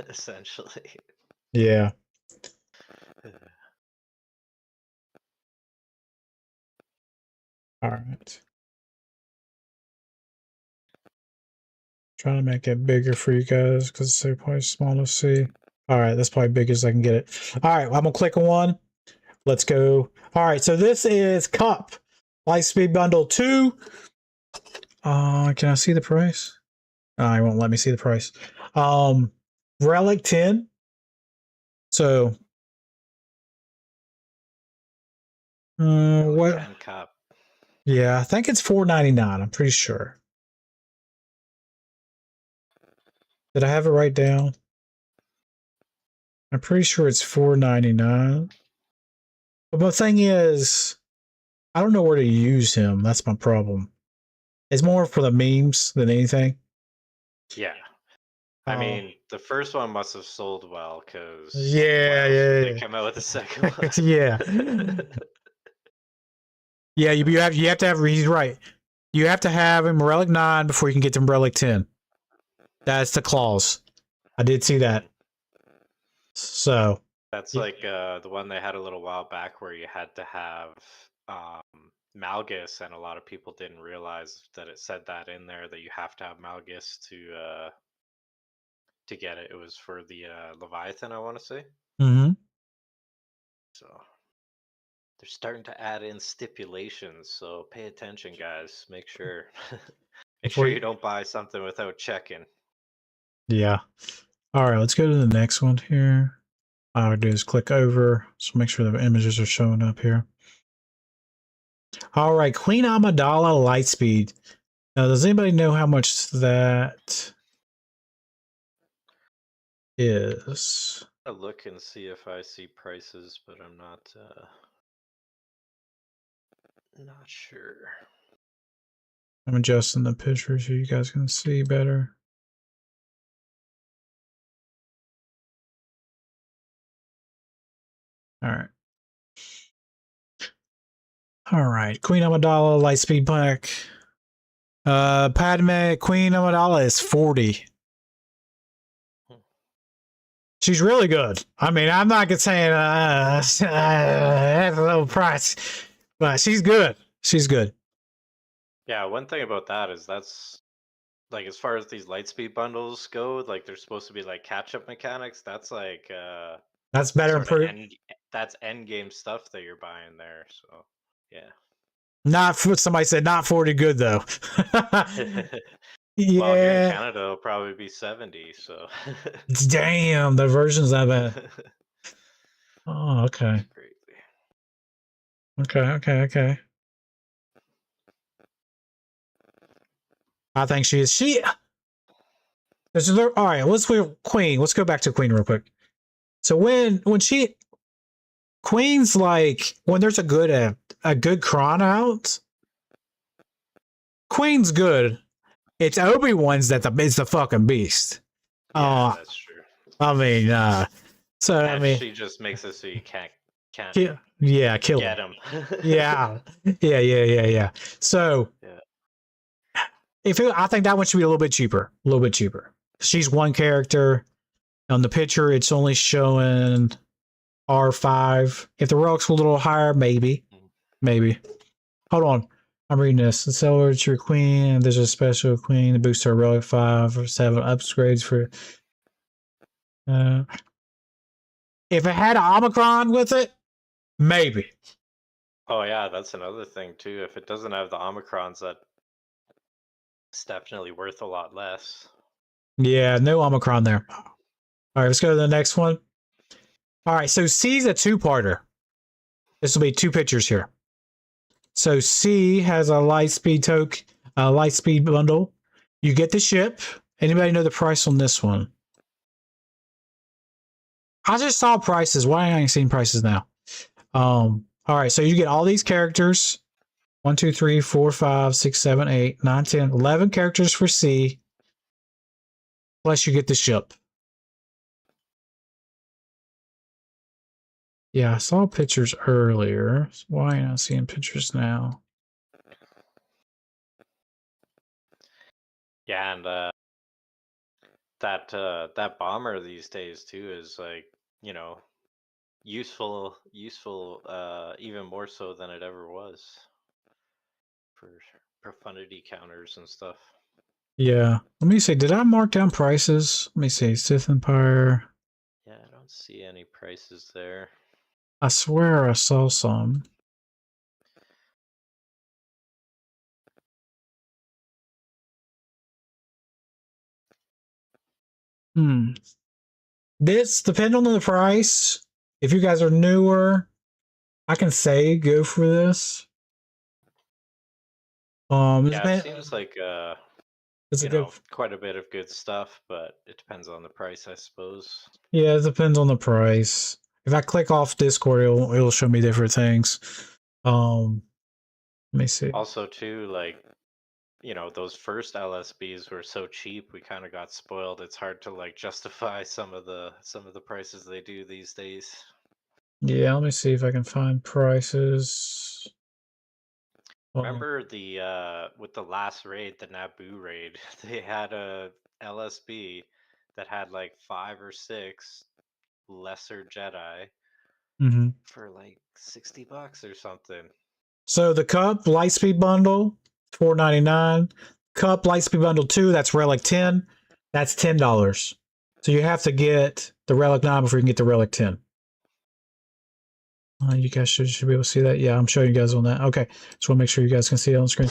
essentially. Yeah. All right. Trying to make it bigger for you guys because it's so probably small to see. All right, that's probably big as I can get it. All right, I'm gonna click on one. Let's go. All right, so this is Cup Lightspeed Bundle 2. Can I see the price? Oh, it won't let me see the price. Relic 10. So what? Jan Cup. Yeah, I think it's $4.99. I'm pretty sure. Did I have it right down? I'm pretty sure it's $4.99. But the thing is, I don't know where to use him. That's my problem. It's more for the memes than anything. Yeah. I mean, the first one must have sold well because Yeah. they come out with the second one. Yeah. Yeah, you have to have. He's right. You have to have him Relic 9 before you can get to Relic 10. That's the clause. I did see that. So That's like the one they had a little while back where you had to have Malgus, and a lot of people didn't realize that it said that in there that you have to have Malgus to get it. It was for the Leviathan, I want to say. So they're starting to add in stipulations. So pay attention, guys. Make sure you don't buy something without checking. Yeah. All right, let's go to the next one here. All I do is click over, so make sure the images are showing up here. All right, Queen Amidala Lightspeed. Now, does anybody know how much that is? I'll look and see if I see prices, but I'm not sure. I'm adjusting the picture so you guys can see better. All right. All right. Queen Amidala, Lightspeed Pack. Padme, Queen Amidala is 40. She's really good. I mean, I'm not gonna say that's a low price, but she's good. She's good. Yeah, one thing about that is that's like as far as these Lightspeed bundles go, like they're supposed to be like catch-up mechanics. That's like That's better sort of improved. that's end game stuff that you're buying there. So yeah. Not for somebody said not 40 good though. Well, here in Yeah. Canada it'll probably be 70, so Damn, the versions of it. Oh, okay. it's crazy. Okay. I think she is. All right, let's go Queen. Let's go back to Queen real quick. So when Queen's like when there's a good cron out, Queen's good. It's Obi-Wan's is the fucking beast. Yeah, that's true. I mean, so And I mean, she just makes it so you can't kill get him. him. Yeah. So Yeah. I think that one should be a little bit cheaper. She's one character. On the picture, it's only showing R5. If the relics were a little higher, maybe. Hold on. I'm reading this. Accelerate your queen. There's a special queen to boost her relic 5 or 7 upgrades for. If it had an Omicron with it, maybe. Oh yeah, that's another thing too. If it doesn't have the Omicrons, it's definitely worth a lot less. Yeah, no Omicron there. All right, let's go to the next one. All right, so C's a two-parter. This will be 2 pictures here. So C has a Lightspeed bundle. You get the ship. Anybody know the price on this one? I just saw prices. Why ain't I seeing prices now? All right, so you get all these characters. 1, 2, 3, 4, 5, 6, 7, 8, 9, 10, 11 characters for C. Plus you get the ship. Yeah, I saw pictures earlier. Why am I not seeing pictures now? Yeah, and that bomber these days too is like, useful even more so than it ever was for profundity counters and stuff. Yeah. Let me see. Did I mark down prices? Let me see. Sith Empire. Yeah, I don't see any prices there. I swear I saw some. This depends on the price. If you guys are newer, I can say go for this. Yeah, it seems like quite a bit of good stuff, but it depends on the price, I suppose. Yeah, it depends on the price. If I click off Discord, it'll show me different things. Let me see. Also, too, like, those first LSBs were so cheap, we kind of got spoiled. It's hard to like justify some of the prices they do these days. Yeah, let me see if I can find prices. Remember with the last raid, the Naboo raid, they had a LSB that had like 5 or 6 lesser Jedi for like $60 or something. So the Cup Lightspeed bundle, $4.99. Cup Lightspeed bundle 2, that's Relic 10. That's $10. So you have to get the Relic 9 before you can get the Relic 10. You guys should be able to see that. Yeah, I'm showing you guys on that. Okay, just want to make sure you guys can see it on the screen.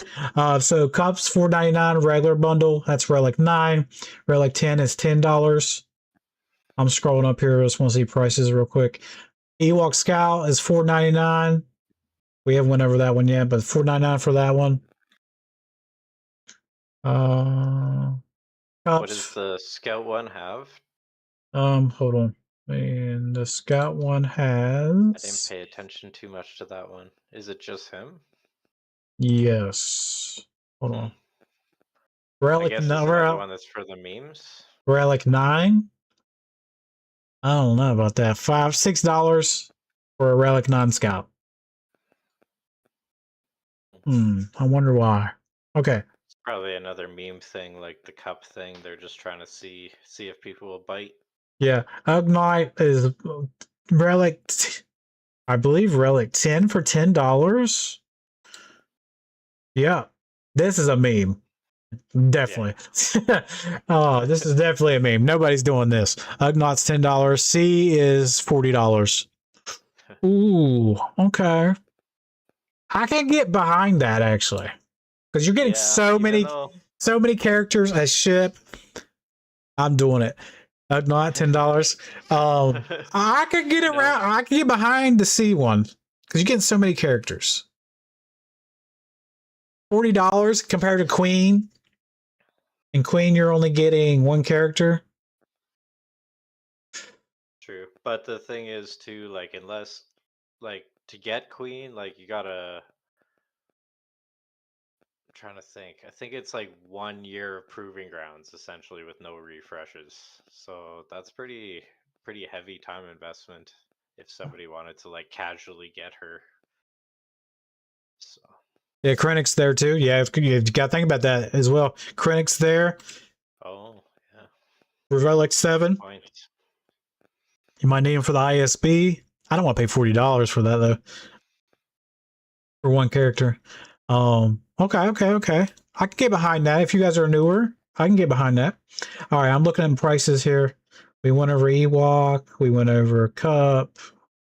So Cups $4.99 regular bundle. That's Relic 9. Relic 10 is $10. I'm scrolling up here. I just want to see prices real quick. Ewok Scout is $4.99. We haven't went over that one yet, but $4.99 for that one. What does the Scout one have? Hold on. And the Scout one has. I didn't pay attention too much to that one. Is it just him? Yes. Hold on. I Relic, guess no, it's another one that's for the memes. Relic 9. I don't know about that. $6 for a Relic 9 Scout. I wonder why. Okay. It's probably another meme thing, like the cup thing. They're just trying to see if people will bite. Yeah. Ugnite is Relic, I believe Relic 10 for $10. Yeah. This is a meme. Definitely. Oh, this is definitely a meme. Nobody's doing this. Ugnaughts $10. C is $40. Ooh, okay. I can get behind that actually. Because you're getting Yeah, even though so many characters as ship. I'm doing it. Ugnaught $10. I could get around. I can get behind the C one. Because you're getting so many characters. $40 compared to Queen. And Queen, you're only getting one character. True, but the thing is too, like, unless, like, to get Queen, like, you gotta. I'm trying to think. I think it's like 1 year of proving grounds essentially with no refreshes. So that's pretty heavy time investment if somebody wanted to like casually get her. So Yeah, Krennic's there too. Yeah, you've got to think about that as well. Krennic's there. oh yeah, Relic 7. point. You might need him for the ISB. I don't want to pay $40 for that though. For one character. Okay. I can get behind that. If you guys are newer, I can get behind that. All right, I'm looking at prices here. We went over Ewok. We went over Cup.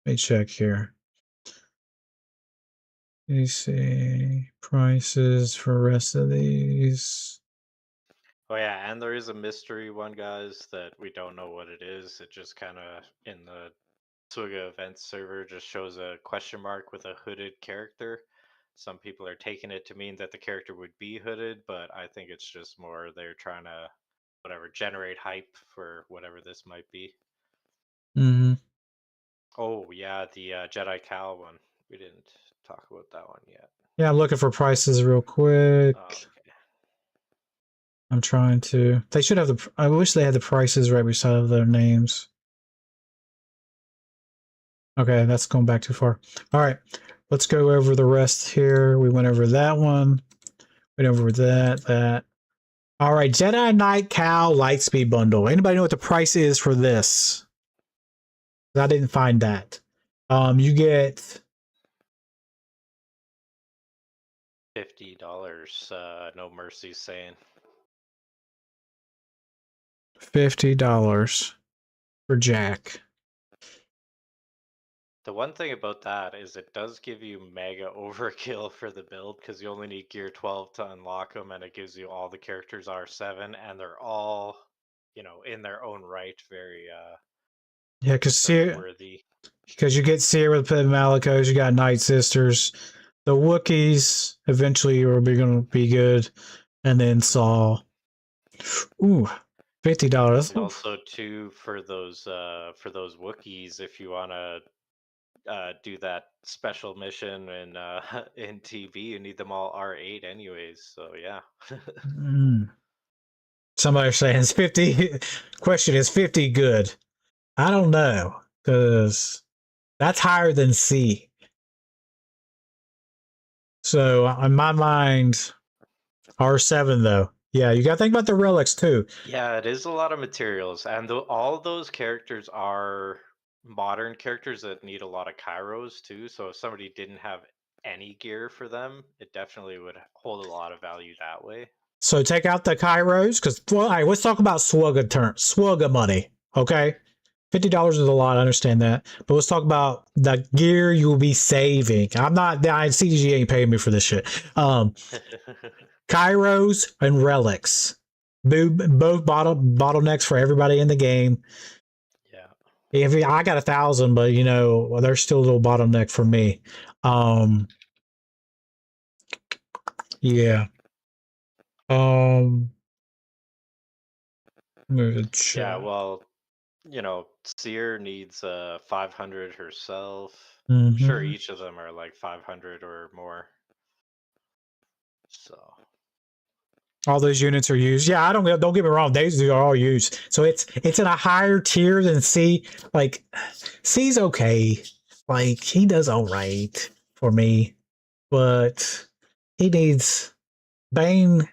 Let me check here. Let me see prices for the rest of these. Oh yeah, and there is a mystery one, guys, that we don't know what it is. It just kind of in the SWGOH events server just shows a question mark with a hooded character. Some people are taking it to mean that the character would be hooded, but I think it's just more they're trying to whatever generate hype for whatever this might be. Mm-hmm. Oh yeah, the Jedi Cal one. We didn't talk about that one yet. Yeah, I'm looking for prices real quick. Oh, okay. I'm trying to. They should have the. I wish they had the prices right beside their names. Okay, that's going back too far. All right, let's go over the rest here. We went over that one. Went over that. All right, Jedi Knight Cal Lightspeed Bundle. Anybody know what the price is for this? I didn't find that. You get $50. No mercy saying. $50 for Jack. The one thing about that is it does give you mega overkill for the build because you only need gear 12 to unlock them, and it gives you all the characters R7, and they're all, in their own right, very Yeah, worthy. Because you get Seer with the Malicos, you got Night Sisters, the Wookiees eventually are going to be good, and then Saul. Ooh, $50. Also, too, for those Wookiees, if you want to do that special mission in in TV, you need them all R8 anyways. So yeah. Somebody saying it's 50. Question is 50 good? I don't know because that's higher than C. So in my mind, R7 though. Yeah, you got to think about the relics too. Yeah, it is a lot of materials, and all those characters are modern characters that need a lot of Kairos too. So if somebody didn't have any gear for them, it definitely would hold a lot of value that way. So take out the Kairos because all right, let's talk about SWGOH money. Okay, $50 is a lot. I understand that, but let's talk about the gear you will be saving. CGG ain't paying me for this shit. Kairos and relics, both bottlenecks for everybody in the game. Yeah. If I got 1,000, but there's still a little bottleneck for me. Yeah. Yeah, well, Seer needs 500 herself. I'm sure each of them are like 500 or more. So All those units are used. Yeah, I don't get me wrong. These are all used. So it's in a higher tier than C. Like C's okay. Like he does all right for me, but he needs Bane.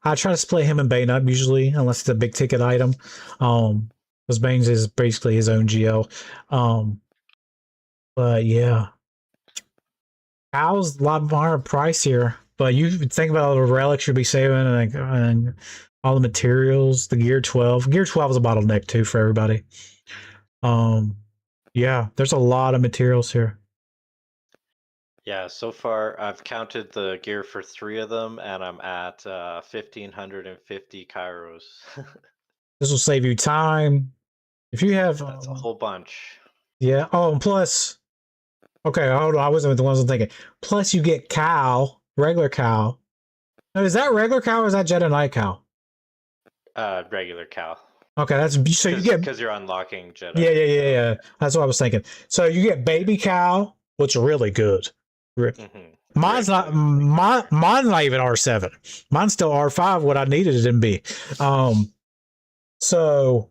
I try to split him and Bane up usually, unless it's a big ticket item. Because Bane's is basically his own GL. But yeah, Cal's a lot more price here. But you think about all the relics you'll be saving and all the materials, the Gear 12. Gear 12 is a bottleneck too for everybody. Yeah, there's a lot of materials here. Yeah, so far I've counted the gear for 3 of them, and I'm at 1,550 Kairos. This will save you time. If you have, That's a whole bunch. yeah. Oh, and plus, okay, hold on. I wasn't the ones I'm thinking. Plus, you get Cal, regular Cal. Now, is that regular Cal or is that Jedi Knight Cal? Regular Cal. Okay, that's so you get because you're unlocking Jedi. Yeah. That's what I was thinking. So you get baby Cal, which are really good. Mine's not mine's not even R7. Mine's still R5. What I needed it to be. So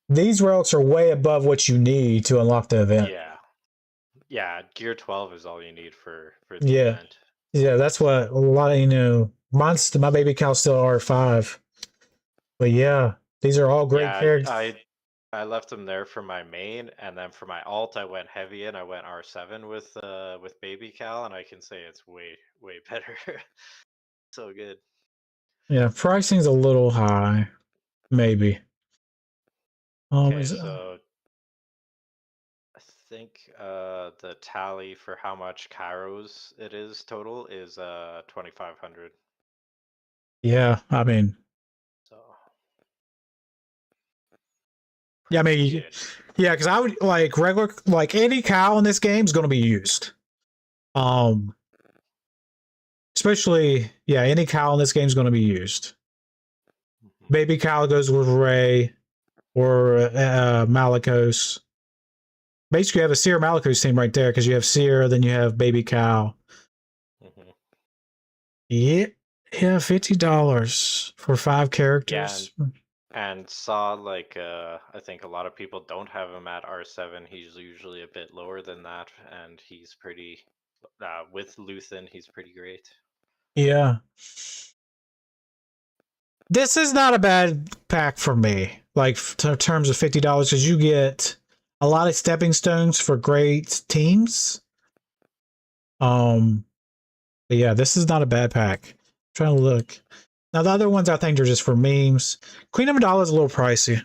these relics are way above what you need to unlock the event. Yeah. Gear 12 is all you need for the event. Yeah, that's what a lot of my baby Cal's still R5. But yeah, these are all great characters. I left them there for my main, and then for my alt I went heavy in. I went R7 with baby Cal, and I can say it's way better. So good. Yeah, pricing's a little high, maybe. Okay, so I think the tally for how much Kairos it is total is 2,500. Yeah, I mean, so yeah, I mean, good. Yeah, because I would like any cow in this game is going to be used. Especially any cow in this game is going to be used. Baby cow goes with Ray or Malicos. Basically, you have a Seer Malicos team right there because you have Seer, then you have baby cow. Yeah, $50 for 5 characters. Yeah, and saw I think a lot of people don't have him at R7. He's usually a bit lower than that, and he's pretty with Luthen, he's pretty great. Yeah. This is not a bad pack for me, like in terms of $50, because you get a lot of stepping stones for great teams. But yeah, this is not a bad pack. I'm trying to look. Now the other ones I think are just for memes. Queen of Amidala is a little pricey.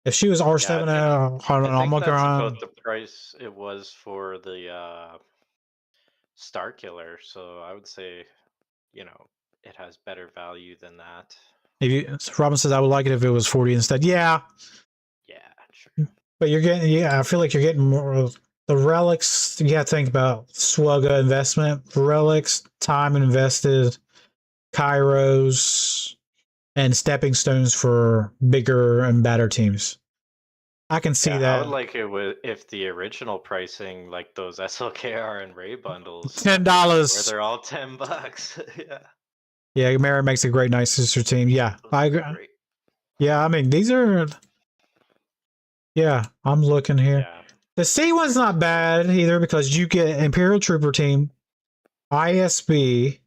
If she was R7, I'm looking around. About the price it was for the Star Killer, so I would say, it has better value than that. Robin says I would like it if it was 40 instead. Yeah. Yeah, sure. But you're getting, I feel like you're getting more of the relics. You got to think about SWGOH investment, relics, time invested, Kairos, and stepping stones for bigger and better teams. I can see that. I would like it if the original pricing, like those SLKR and Ray bundles, $10, where they're all $10. Yeah. Yeah, Mary makes a great nice sister team. Yeah, I agree. Yeah, I mean these are. Yeah, I'm looking here. Yeah. The C one's not bad either because you get Imperial Trooper team, ISB,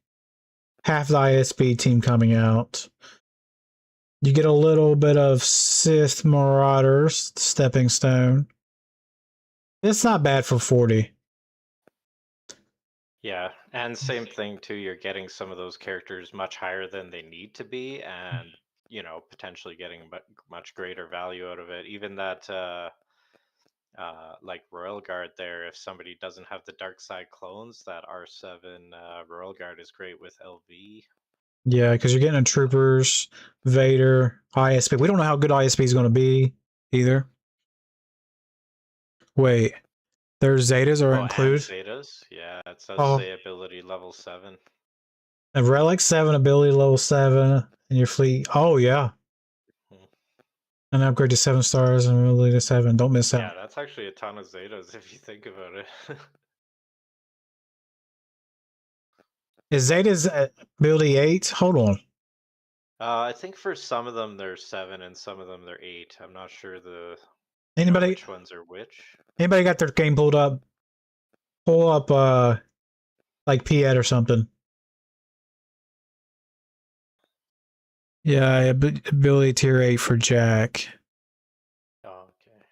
half the ISB team coming out. You get a little bit of Sith Marauders, Stepping Stone. It's not bad for 40. Yeah, and same thing too, you're getting some of those characters much higher than they need to be, and potentially getting much greater value out of it. Even that like Royal Guard there, if somebody doesn't have the Dark Side clones, that R7 Royal Guard is great with LV. Yeah, because you're getting a Troopers, Vader, ISB. We don't know how good ISB is going to be either. Wait, there's Zetas are included? Zetas? Yeah, it says say ability level 7. And Relic 7, ability level 7, and your fleet. Oh, yeah. And upgrade to 7 stars and ability to 7. Don't miss that. Yeah, that's actually a ton of Zetas if you think about it. Is Zeta's ability 8? Hold on. I think for some of them they're 7 and some of them they're 8. I'm not sure Anybody which ones are which. anybody got their game pulled up? Pull up like Piet or something. Yeah, ability tier 8 for Jack. Oh, okay.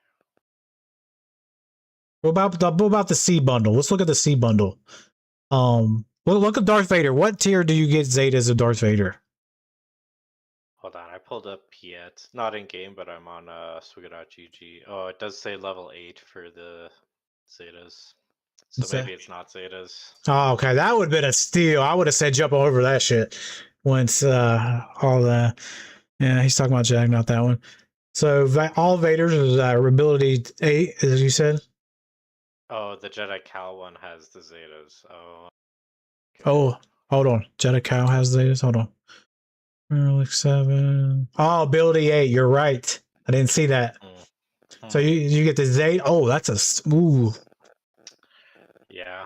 What about the C bundle? Let's look at the C bundle. Look at Darth Vader. What tier do you get Zetas of Darth Vader? Hold on, I pulled up Piet. Not in game, but I'm on SWGOH. Oh, it does say level 8 for the Zetas. So maybe it's not Zetas. Oh, okay. That would have been a steal. I would have said jump over that shit. Once all that. Yeah, he's talking about Jack, not that one. So all Vader's is ability 8, as you said. Oh, the Jedi Cal one has the Zetas. Oh. Okay. Oh, hold on. Jedi Cow has Zetas. Hold on. Relic 7. Oh, ability 8. You're right. I didn't see that. So you get the Zeta. Oh, that's a ooh. Yeah.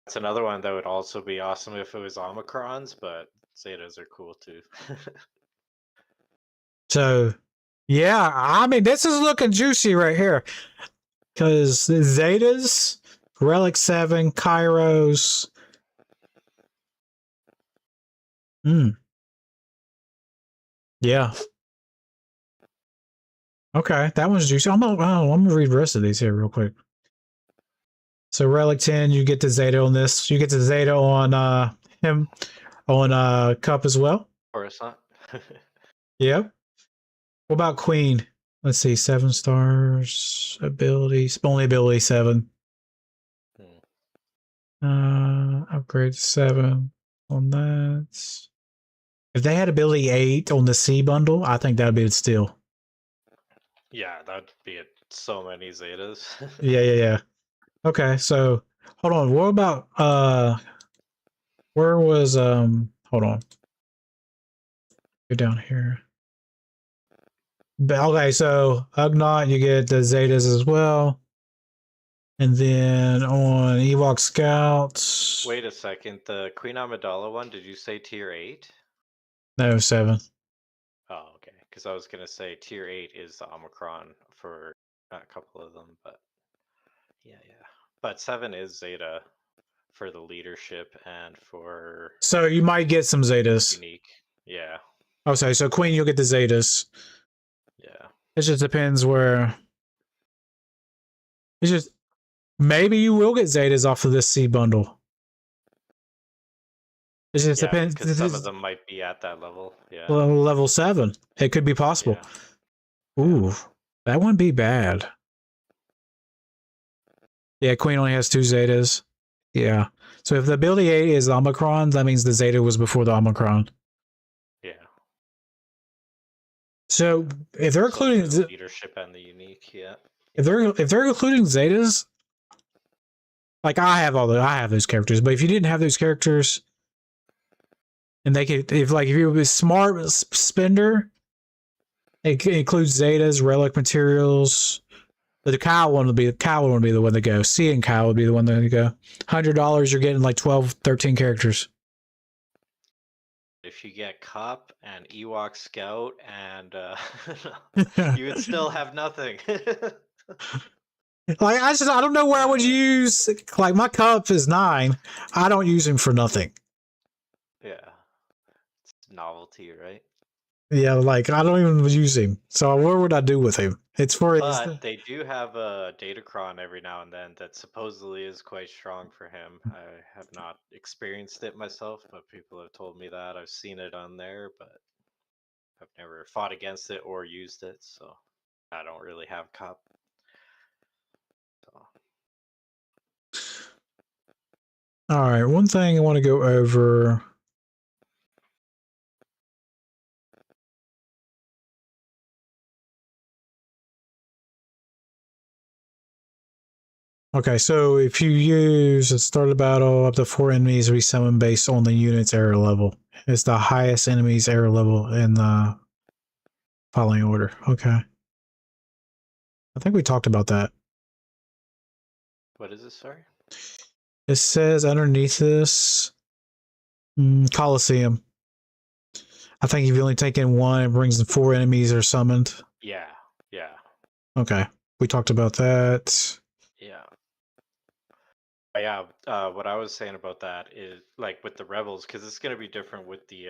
That's another one that would also be awesome if it was Omicrons, but Zetas are cool too. So, yeah, I mean, this is looking juicy right here. Because Zetas, Relic 7, Kairos. Yeah. Okay, that one's juicy. I'm gonna read the rest of these here real quick. So Relic 10, you get the Zeta on this. You get the Zeta on him on Cup as well. Coruscant. Yep. What about Queen? Let's see, 7 stars, abilities, only ability 7. Upgrade 7 on that. If they had ability 8 on the C bundle, I think that'd be a steal. Yeah, that'd be so many Zetas. Yeah. Okay, so hold on. What about where was hold on. Go down here. Okay, so Ugnaught, you get the Zetas as well. And then on Ewok Scouts. Wait a second. The Queen Amidala one, did you say tier 8? No, 7. Oh, okay. Because I was going to say tier 8 is the Omicron for a couple of them, but yeah. But 7 is Zeta for the leadership and for. So you might get some Zetas. Unique. Yeah. Oh, sorry. So Queen, you'll get the Zetas. Yeah. It just depends where. It's just maybe you will get Zetas off of this C bundle. It just depends. Because some of them might be at that level. Yeah. Well, level 7. It could be possible. Yeah. Ooh, that wouldn't be bad. Yeah, Queen only has 2 Zetas. Yeah. So if the ability 8 is Omicron, that means the Zeta was before the Omicron. Yeah. So if they're including the leadership and the unique, yeah. If they're including Zetas, like I have those characters, but if you didn't have those characters, and they could, if you were a smart spender, it includes Zetas, relic materials. But the Kyle one would be the one to go. C and Kyle would be the one to go. $100, you're getting like 12, 13 characters. If you get Cup and Ewok Scout and you would still have nothing. Like I don't know where I would use, like my Cup is 9. I don't use him for nothing. Yeah. It's novelty, right? Yeah, like I don't even use him. So what would I do with him? It's for But they do have a Datacron every now and then that supposedly is quite strong for him. I have not experienced it myself, but people have told me that. I've seen it on there, but I've never fought against it or used it, so I don't really have Cup. So. All right, one thing I want to go over. Okay, so if you use a start of battle, up to 4 enemies will be summoned based on the unit's error level. It's the highest enemy's error level in the following order. Okay. I think we talked about that. What is this, sorry? It says underneath this Coliseum. I think if you only take in one, it brings in 4 enemies are summoned. Yeah, yeah, Okay. We talked about that. yeah. Yeah, what I was saying about that is like with the rebels, because it's gonna be different with the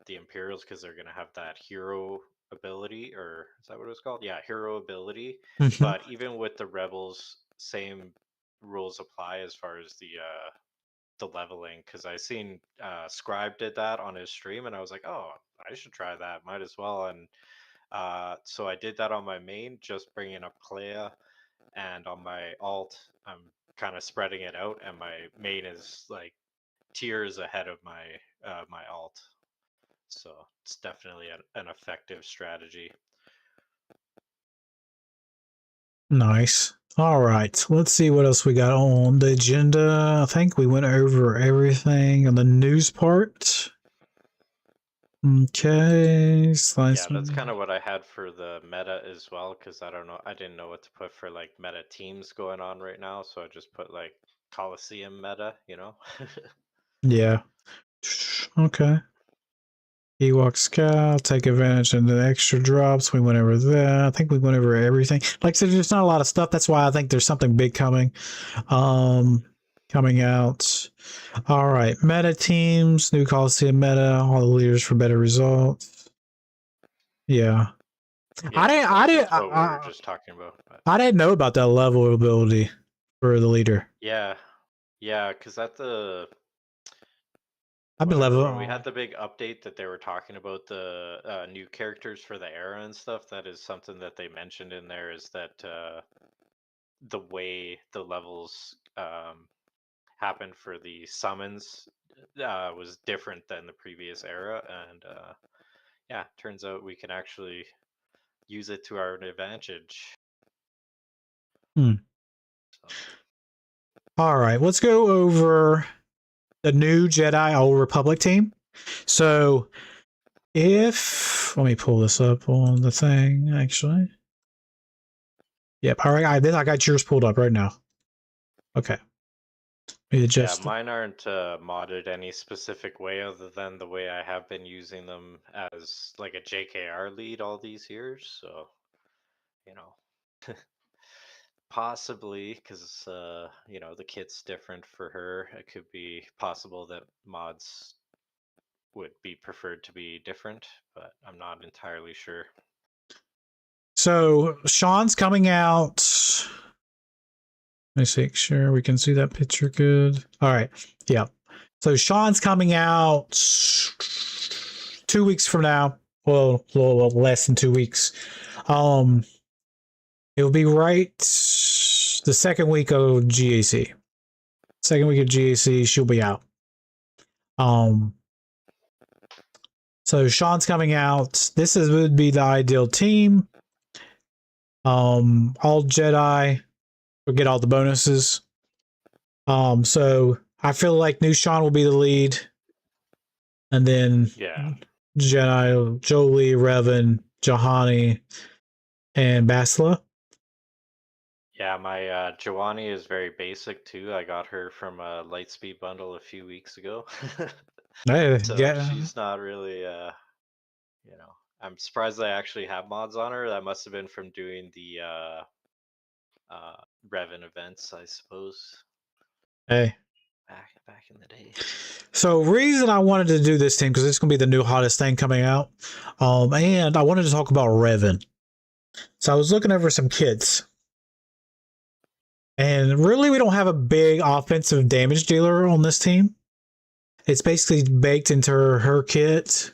Imperials, because they're gonna have that hero ability, or is that what it's called? Yeah, hero ability. Mhm. But even with the rebels, same rules apply as far as the leveling. Because I seen Scribe did that on his stream, and I was like, oh, I should try that. Might as well. And so I did that on my main, just bringing up Clea, and on my alt, I'm kind of spreading it out, and my main is like tiers ahead of my my alt. So it's definitely an effective strategy. Nice. All right. Let's see what else we got on the agenda. I think we went over everything on the news part. Okay. Yeah, that's kind of what I had for the meta as well, because I didn't know what to put for like meta teams going on right now, so I just put like Coliseum meta, you know. Yeah. Okay. Ewok Scout, take advantage of the extra drops. We went over that. I think we went over everything. Like I said, there's not a lot of stuff. That's why I think there's something big coming. Coming out. All right. Meta teams, new Coliseum meta, all the leaders for better results. Yeah. Yeah, that's just what we were just talking about. But I didn't know about that level of ability for the leader. yeah, yeah, because at the I've been whatever, level. when we had the big update that they were talking about the new characters for the era and stuff, that is something that they mentioned in there, is that the way the levels happened for the summons was different than the previous era, and yeah, turns out we can actually use it to our advantage. Hmm. So. All right, let's go over the new Jedi Old Republic team. So if let me pull this up on the thing, actually. Yep. All right, I got yours pulled up right now. Okay. Yeah, mine aren't modded any specific way other than the way I have been using them as like a JKR lead all these years. So, you know, possibly because you know, the kit's different for her. It could be possible that mods would be preferred to be different, but I'm not entirely sure. So Sean's coming out. Let me make sure we can see that picture good. All right. Yeah. So Sean's coming out 2 weeks from now. Well, a little less than 2 weeks. It will be right the second week of GAC. Second week of GAC, she'll be out. So Sean's coming out. Would be the ideal team. All Jedi will get all the bonuses. So I feel like new Sean will be the lead, and then Jedi Jolie, Revan, Johanny, and Basila. Yeah, my Joanny is very basic too. I got her from a Lightspeed bundle a few weeks ago. So she's not really you know, I'm surprised I actually have mods on her. That must have been from doing the Revan events, I suppose. Hey. Back in the day. So reason I wanted to do this team, because it's going to be the new hottest thing coming out. And I wanted to talk about Revan. So I was looking over some kits. And really, we don't have a big offensive damage dealer on this team. It's basically baked into her kit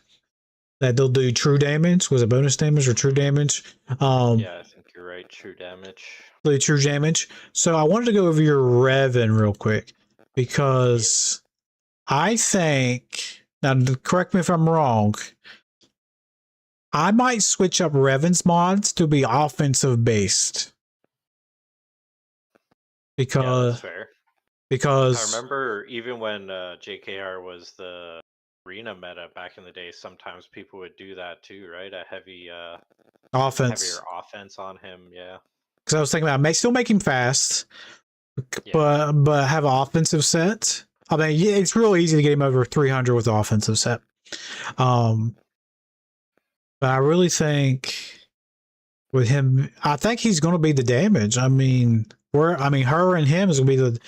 that they'll do true damage. Was it bonus damage or true damage? Yeah, I think you're right. True damage. True damage. So I wanted to go over your Revan real quick, because I think, now correct me if I'm wrong, I might switch up Revan's mods to be offensive based. Because, yeah, that's fair. Because I remember even when JKR was the arena meta back in the day, sometimes people would do that too, right? A heavier offense on him, yeah. Because I was thinking about still make him fast, Yeah. but have an offensive set. I mean, yeah, it's real easy to get him over 300 with the offensive set. But I really think with him, I think he's going to be the damage. I mean, her and him is going to be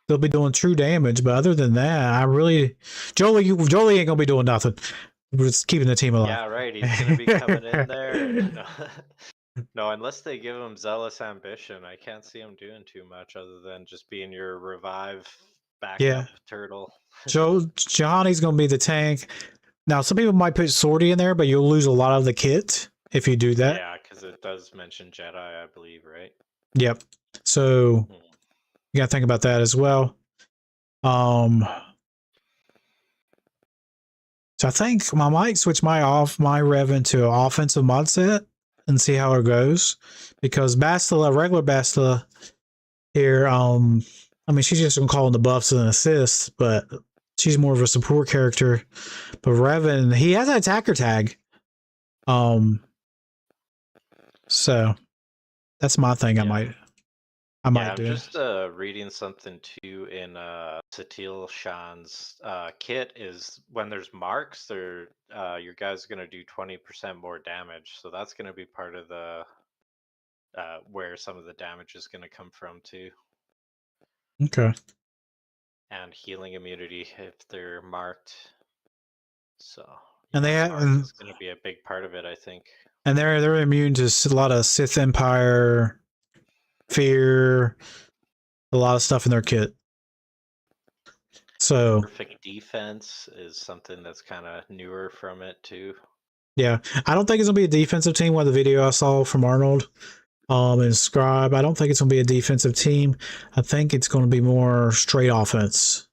they'll be doing true damage. But other than that, I really, Jolie ain't going to be doing nothing. We're just keeping the team alive. Yeah, right. He's gonna be coming in there. No, no, unless they give him zealous ambition, I can't see him doing too much other than just being your revive Yeah. backup turtle. Johnny's going to be the tank. Now, some people might put Sortie in there, but you'll lose a lot of the kit if you do that. Yeah, because it does mention Jedi, I believe, right? Yep. So you got to think about that as well. So I think I might switch my Rev into an offensive mod set and see how it goes. Because Bastila, regular Bastila here, I mean, she's just gonna call in the buffs and assists, but she's more of a support character. But Revan, he has an attacker tag. So that's my thing. Yeah. I might I'm do. just reading something too in Satil Shan's kit is when there's marks, your guys are gonna do 20% more damage. So that's gonna be part of the where some of the damage is gonna come from too. Okay. And healing immunity if they're marked. So And they have, marks is gonna be a big part of it, I think. and they're immune to a lot of Sith Empire, fear, a lot of stuff in their kit. So Perfect defense is something that's kind of newer from it too. yeah, I don't think it's gonna be a defensive team. One of the video I saw from Arnold, and Scribe, I don't think it's gonna be a defensive team. I think it's gonna be more straight offense.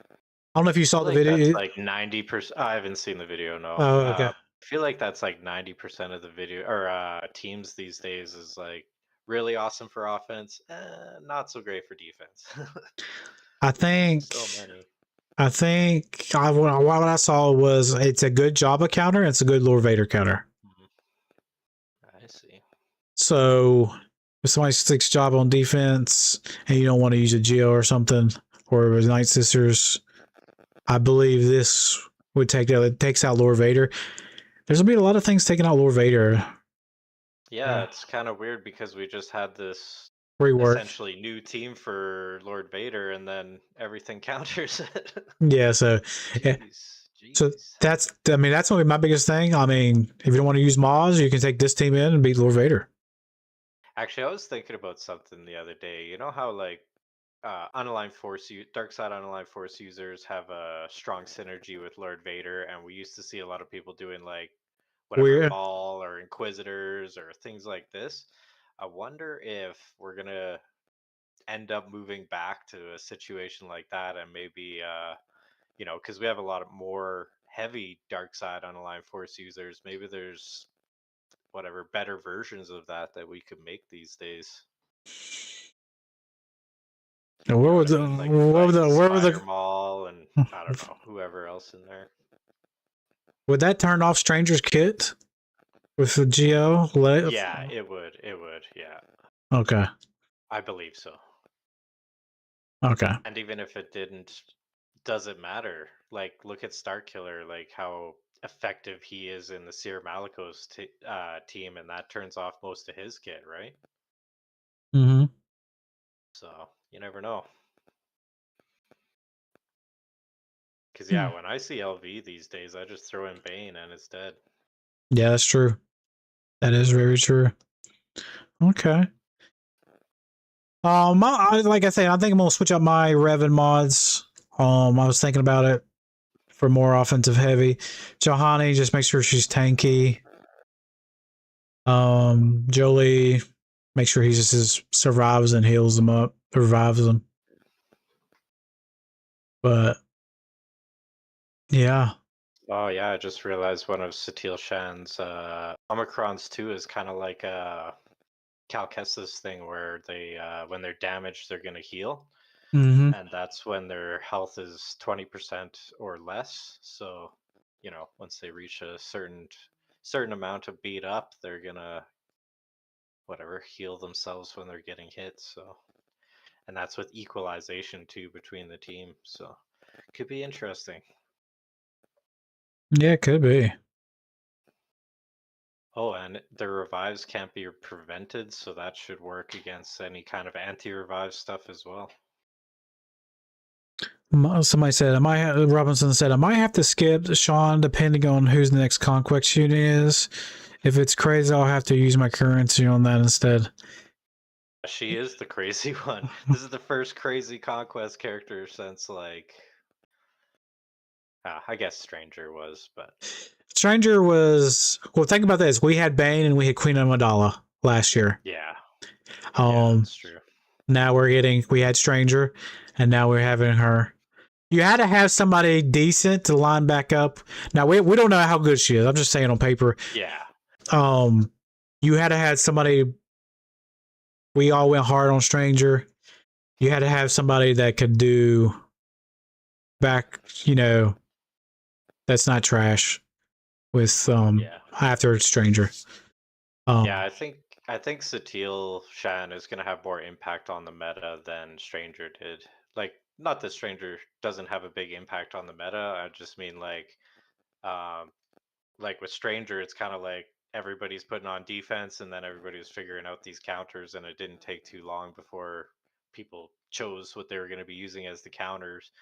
I don't know if you saw the video. That's like 90%. I haven't seen the video. No. Oh, okay. I feel like that's like 90% of the video or teams these days is like really awesome for offense, not so great for defense. I think. So many. I think what I saw was it's a good Jabba counter. It's a good Lord Vader counter. I see. So if somebody sticks Jabba on defense and you don't want to use a Geo or something, or it was Night Sisters, I believe this would it takes out Lord Vader. There's gonna be a lot of things taking out Lord Vader. Yeah, it's kind of weird because we just had this rework. Essentially new team for Lord Vader, and then everything counters it. Yeah, so yeah. So that's gonna be my biggest thing. I mean, if you don't want to use Maz, you can take this team in and beat Lord Vader. Actually, I was thinking about something the other day. You know how like unaligned force, dark side unaligned force users have a strong synergy with Lord Vader, and we used to see a lot of people doing like whatever Maul or Inquisitors or things like this. I wonder if we're gonna end up moving back to a situation like that, and maybe because we have a lot of more heavy dark side unaligned force users. Maybe there's whatever better versions of that we could make these days. And where was like Spider Mall and I don't know whoever else in there. Would that turn off Stranger's Kit with the Geo? Yeah, it would. It would. Yeah. Okay. I believe so. Okay. And even if it didn't, does it matter? Like, look at Starkiller, like how effective he is in the Seer Malicos team, and that turns off most of his kit, right? Mm-hmm. So you never know. Because yeah, when I see LV these days, I just throw in Bane and it's dead. Yeah, that's true. That is very true. Okay. Like I said, I think I'm gonna switch up my Revan mods. I was thinking about it for more offensive heavy. Johanny, just make sure she's tanky. Jolie, make sure he just survives and heals them up, revives them. But yeah. Oh yeah, I just realized one of Satil Shan's Omicrons too is kind of like Cal Kestis thing where they when they're damaged they're gonna heal. Mm-hmm. And that's when their health is 20% or less. So, once they reach a certain amount of beat up, they're gonna heal themselves when they're getting hit. So and that's with equalization too between the team. So could be interesting. Yeah, it could be. Oh, and the revives can't be prevented, so that should work against any kind of anti-revive stuff as well. Somebody said, Robinson said, I might have to skip Sean depending on who's the next Conquest unit is. If it's crazy, I'll have to use my currency on that instead. She is the crazy one. This is the first crazy Conquest character since, like, I guess Stranger was, but Stranger was, well, think about this. We had Bane and we had Queen Amidala last year. yeah, that's true. Now we had Stranger, and now we're having her. You had to have somebody decent to line back up. Now we don't know how good she is. I'm just saying on paper. Yeah. You had to have somebody. We all went hard on Stranger. You had to have somebody that could do back, that's not trash with after Stranger. Yeah, I think Satil Shan is going to have more impact on the meta than Stranger did. Like, not that Stranger doesn't have a big impact on the meta. I just mean like with Stranger, it's kind of like everybody's putting on defense, and then everybody's figuring out these counters, and it didn't take too long before people chose what they were going to be using as the counters.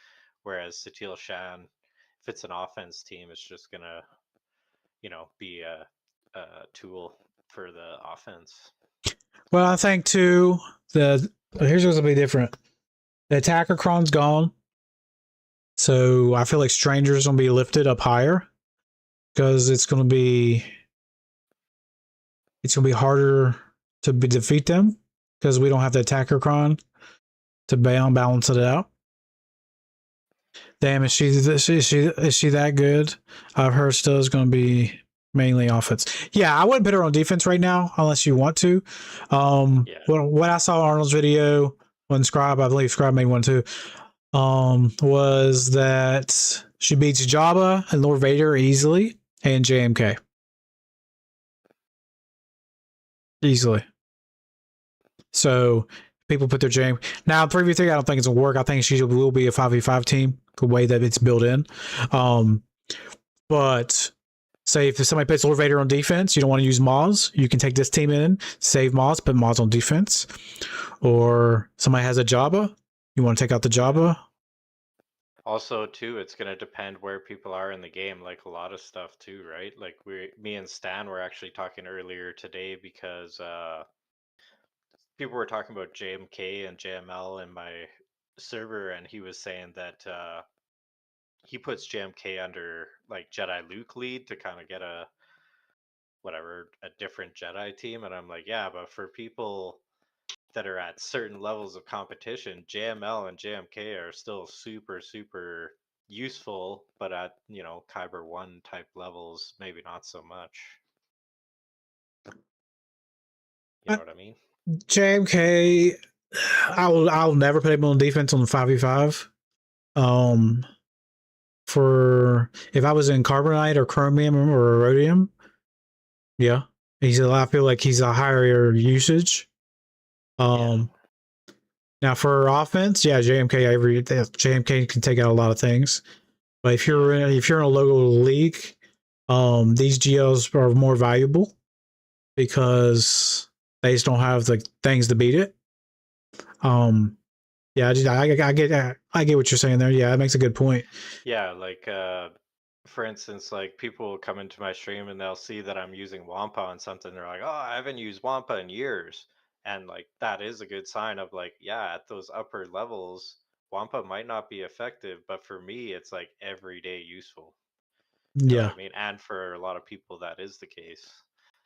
Whereas Satil Shan, if it's an offense team, it's just going to, be a tool for the offense. Well, I think too, here's what's going to be different. The attacker cron's gone. So I feel like Stranger's going to be lifted up higher because it's going to be harder to defeat them because we don't have the attacker cron to balance it out. Damn, is she that good? I've heard still is going to be mainly offense. Yeah, I wouldn't put her on defense right now unless you want to. What I saw Arnold's video when Scribe, I believe Scribe made one too, was that she beats Jabba and Lord Vader easily and JMK. Easily. So people put their JMK. Now, 3v3, I don't think it's going to work. I think she will be a 5v5 team, the way that it's built in. But say if somebody puts Lord Vader on defense, you don't want to use Maz, you can take this team in, save Maz, put Maz on defense. Or somebody has a Jabba, you want to take out the Jabba. Also, too, it's going to depend where people are in the game, like a lot of stuff too, right? Like me and Stan were actually talking earlier today because people were talking about JMK and JML in my server, and he was saying that he puts JMK under like Jedi Luke lead to kind of get a different Jedi team. And I'm like, yeah, but for people that are at certain levels of competition, JML and JMK are still super, super useful, but at, Kyber 1 type levels, maybe not so much. You know what I mean? JMK, I'll never put him on defense on 5v5. For if I was in Carbonite or Chromium or Rhodium, yeah, I feel like he's a higher usage. Now for offense, yeah, JMK can take out a lot of things. But if you're in a local league, these GLs are more valuable because they just don't have the things to beat it. Yeah, I get what you're saying there. Yeah, that makes a good point. Yeah, like for instance, like people will come into my stream and they'll see that I'm using Wampa on something. They're like, "Oh, I haven't used Wampa in years," and like that is a good sign of like, yeah, at those upper levels, Wampa might not be effective, but for me, it's like everyday useful. You know what I mean? And for a lot of people, that is the case.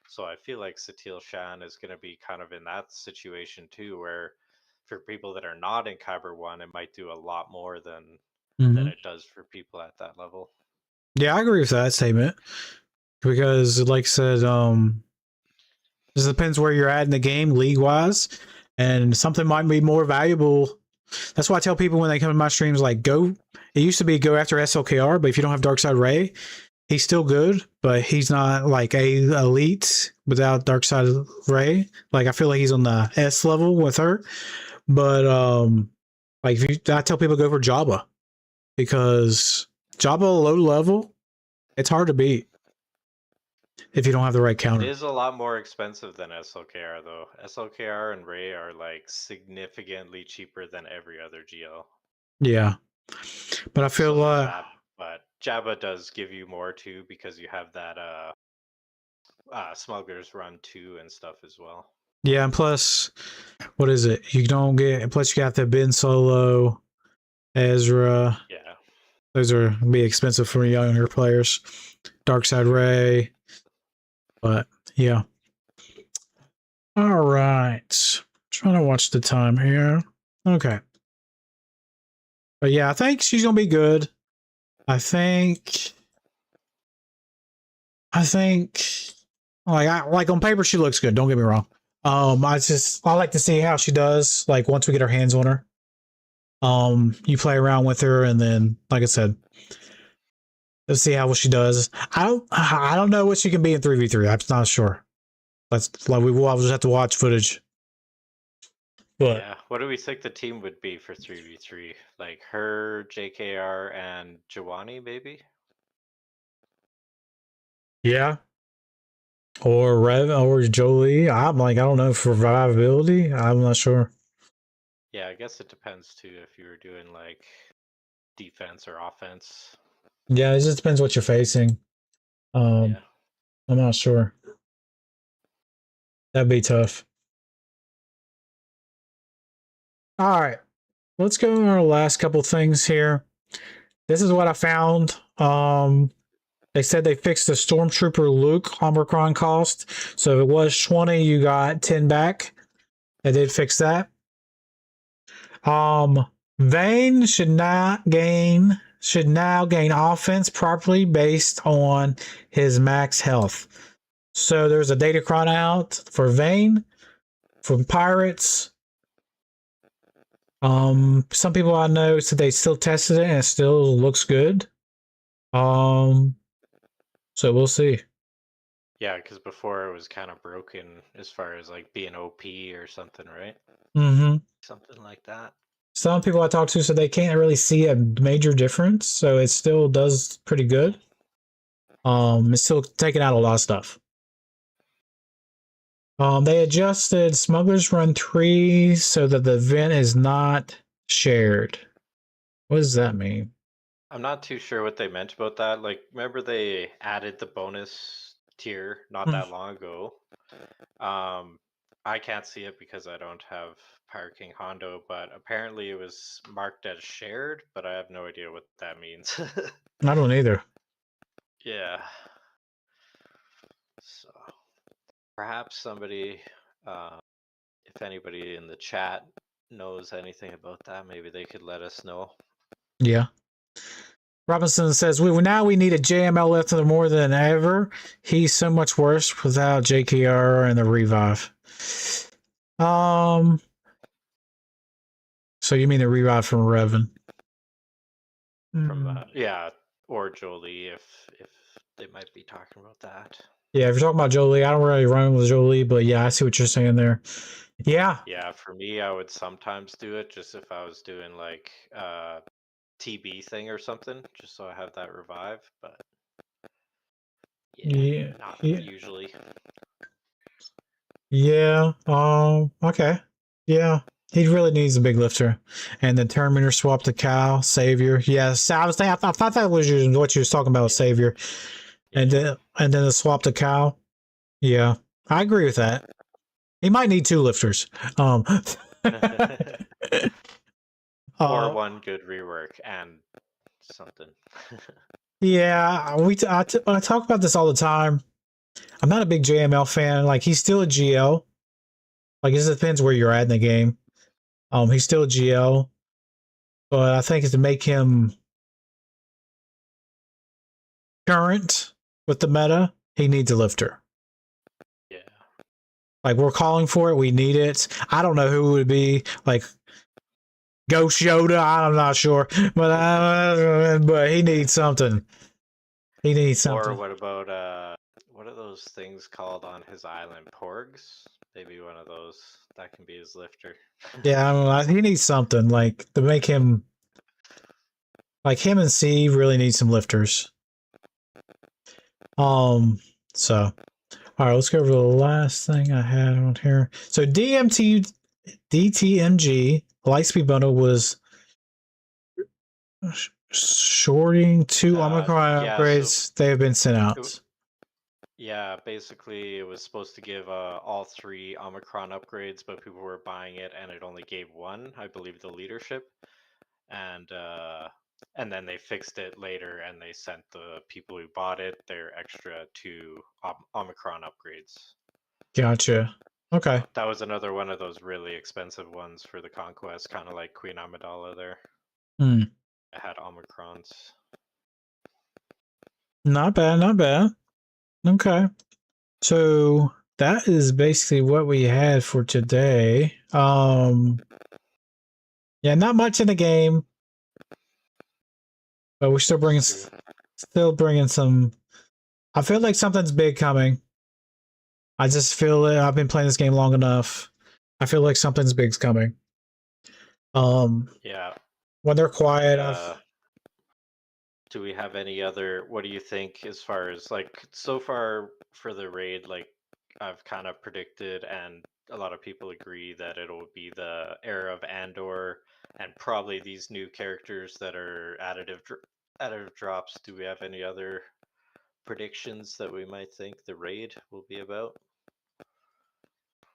So I feel like Satil Shan is going to be kind of in that situation too, where for people that are not in Kyber 1, it might do a lot more than it does for people at that level. Yeah, I agree with that statement. Because like I said, this depends where you're at in the game, league-wise. And something might be more valuable. That's why I tell people when they come to my streams, like, it used to be go after SLKR, but if you don't have Darkside Ray, he's still good, but he's not like a elite without Darkside Ray. Like, I feel like he's on the S level with her. But like if you, I tell people to go for Jabba because Jabba low level, it's hard to beat if you don't have the right It counter. is a lot more expensive than SLKR though. SLKR and Ray are like significantly cheaper than every other GL. Yeah, but I feel So but Jabba does give you more too because you have that Smuggler's Run 2 and stuff as well. yeah, and plus, what is it? You don't get. Plus, you got the Ben Solo, Ezra. Yeah. Those are be expensive for younger players. Darkside Ray, but yeah. All right, trying to watch the time here. Okay, but yeah, I think she's gonna be good. I think like on paper she looks good. Don't get me wrong. I like to see how she does. Like once we get our hands on her, you play around with her, and then like I said, let's see how she does. I don't know what she can be in 3v3. I'm not sure. That's like we'll just have to watch footage. But yeah, what do we think the team would be for 3v3? Like her, JKR, and Jawani, maybe? yeah. Or Rev or Jolie. I'm like, I don't know, for survivability. I'm not sure. Yeah, I guess it depends too if you were doing like defense or offense. Yeah, it just depends what you're facing. Yeah. I'm not sure. That'd be tough. All right. Let's go on our last couple things here. This is what I found. They said they fixed the Stormtrooper Luke Omicron cost. So if it was 20, you got 10 back. They did fix that. Vayne should now gain offense properly based on his max health. So there's a datacron out for Vayne from Pirates. Some people I know said they still tested it and it still looks good. So we'll see. Yeah, because before it was kind of broken as far as like being OP or something, right? Mm-hmm. Something like that. Some people I talked to said they can't really see a major difference, so it still does pretty good. It's still taking out a lot of stuff. They adjusted Smuggler's Run 3 so that the event is not shared. What does that mean? I'm not too sure what they meant about that. Like, remember they added the bonus tier not that long ago. I can't see it because I don't have Pirate King Hondo, but apparently it was marked as shared, but I have no idea what that means. I don't either. Yeah. So perhaps somebody, if anybody in the chat knows anything about that, maybe they could let us know. Yeah. Robinson says we need a JML left more than ever. He's so much worse without JKR and the revive. So you mean the revive from Revan? From yeah, or Jolie if they might be talking about that. Yeah, if you're talking about Jolie, I don't really run with Jolie, but yeah, I see what you're saying there. Yeah. Yeah, for me, I would sometimes do it just if I was doing like TB thing or something, just so I have that revive. But yeah. Not usually. Yeah. Okay. Yeah. He really needs a big lifter, and the Terminator swap to Cal Savior. Yes, I thought that was what you was talking about, Savior, and then the swap to Cal. Yeah, I agree with that. He might need 2 lifters. Or one good rework and something. Yeah, I talk about this all the time. I'm not a big JML fan. Like he's still a GL. Like it just depends where you're at in the game. He's still a GL, but I think it's to make him current with the meta, he needs a lifter. Yeah. Like we're calling for it, we need it. I don't know who it would be. Like Ghost Yoda, I'm not sure, but he needs something. He needs something. Or what about what are those things called on his island? Porgs? Maybe one of those. That can be his lifter. Yeah, I don't know. He needs something like to make him like him and C really need some lifters. So all right, let's go over the last thing I had on here. So DTMG Lightspeed bundle was shorting 2 Omicron yeah, so upgrades. They have been sent out. yeah, basically it was supposed to give all 3 Omicron upgrades, but people were buying it and it only gave 1, I believe the leadership. And then they fixed it later and they sent the people who bought it their extra 2 Omicron upgrades. Gotcha. Okay. That was another one of those really expensive ones for the Conquest, kind of like Queen Amidala there. Hmm. It had Omicrons. Not bad, not bad. Okay. So that is basically what we had for today. Yeah, not much in the game, but we're still bringing some. I feel like something's big coming. I just feel it. I've been playing this game long enough. I feel like something's big's coming. Yeah. When they're quiet, do we have any other, what do you think as far as like so far for the raid? Like I've kind of predicted and a lot of people agree that it'll be the era of Andor and probably these new characters that are additive drops. Do we have any other predictions that we might think the raid will be about?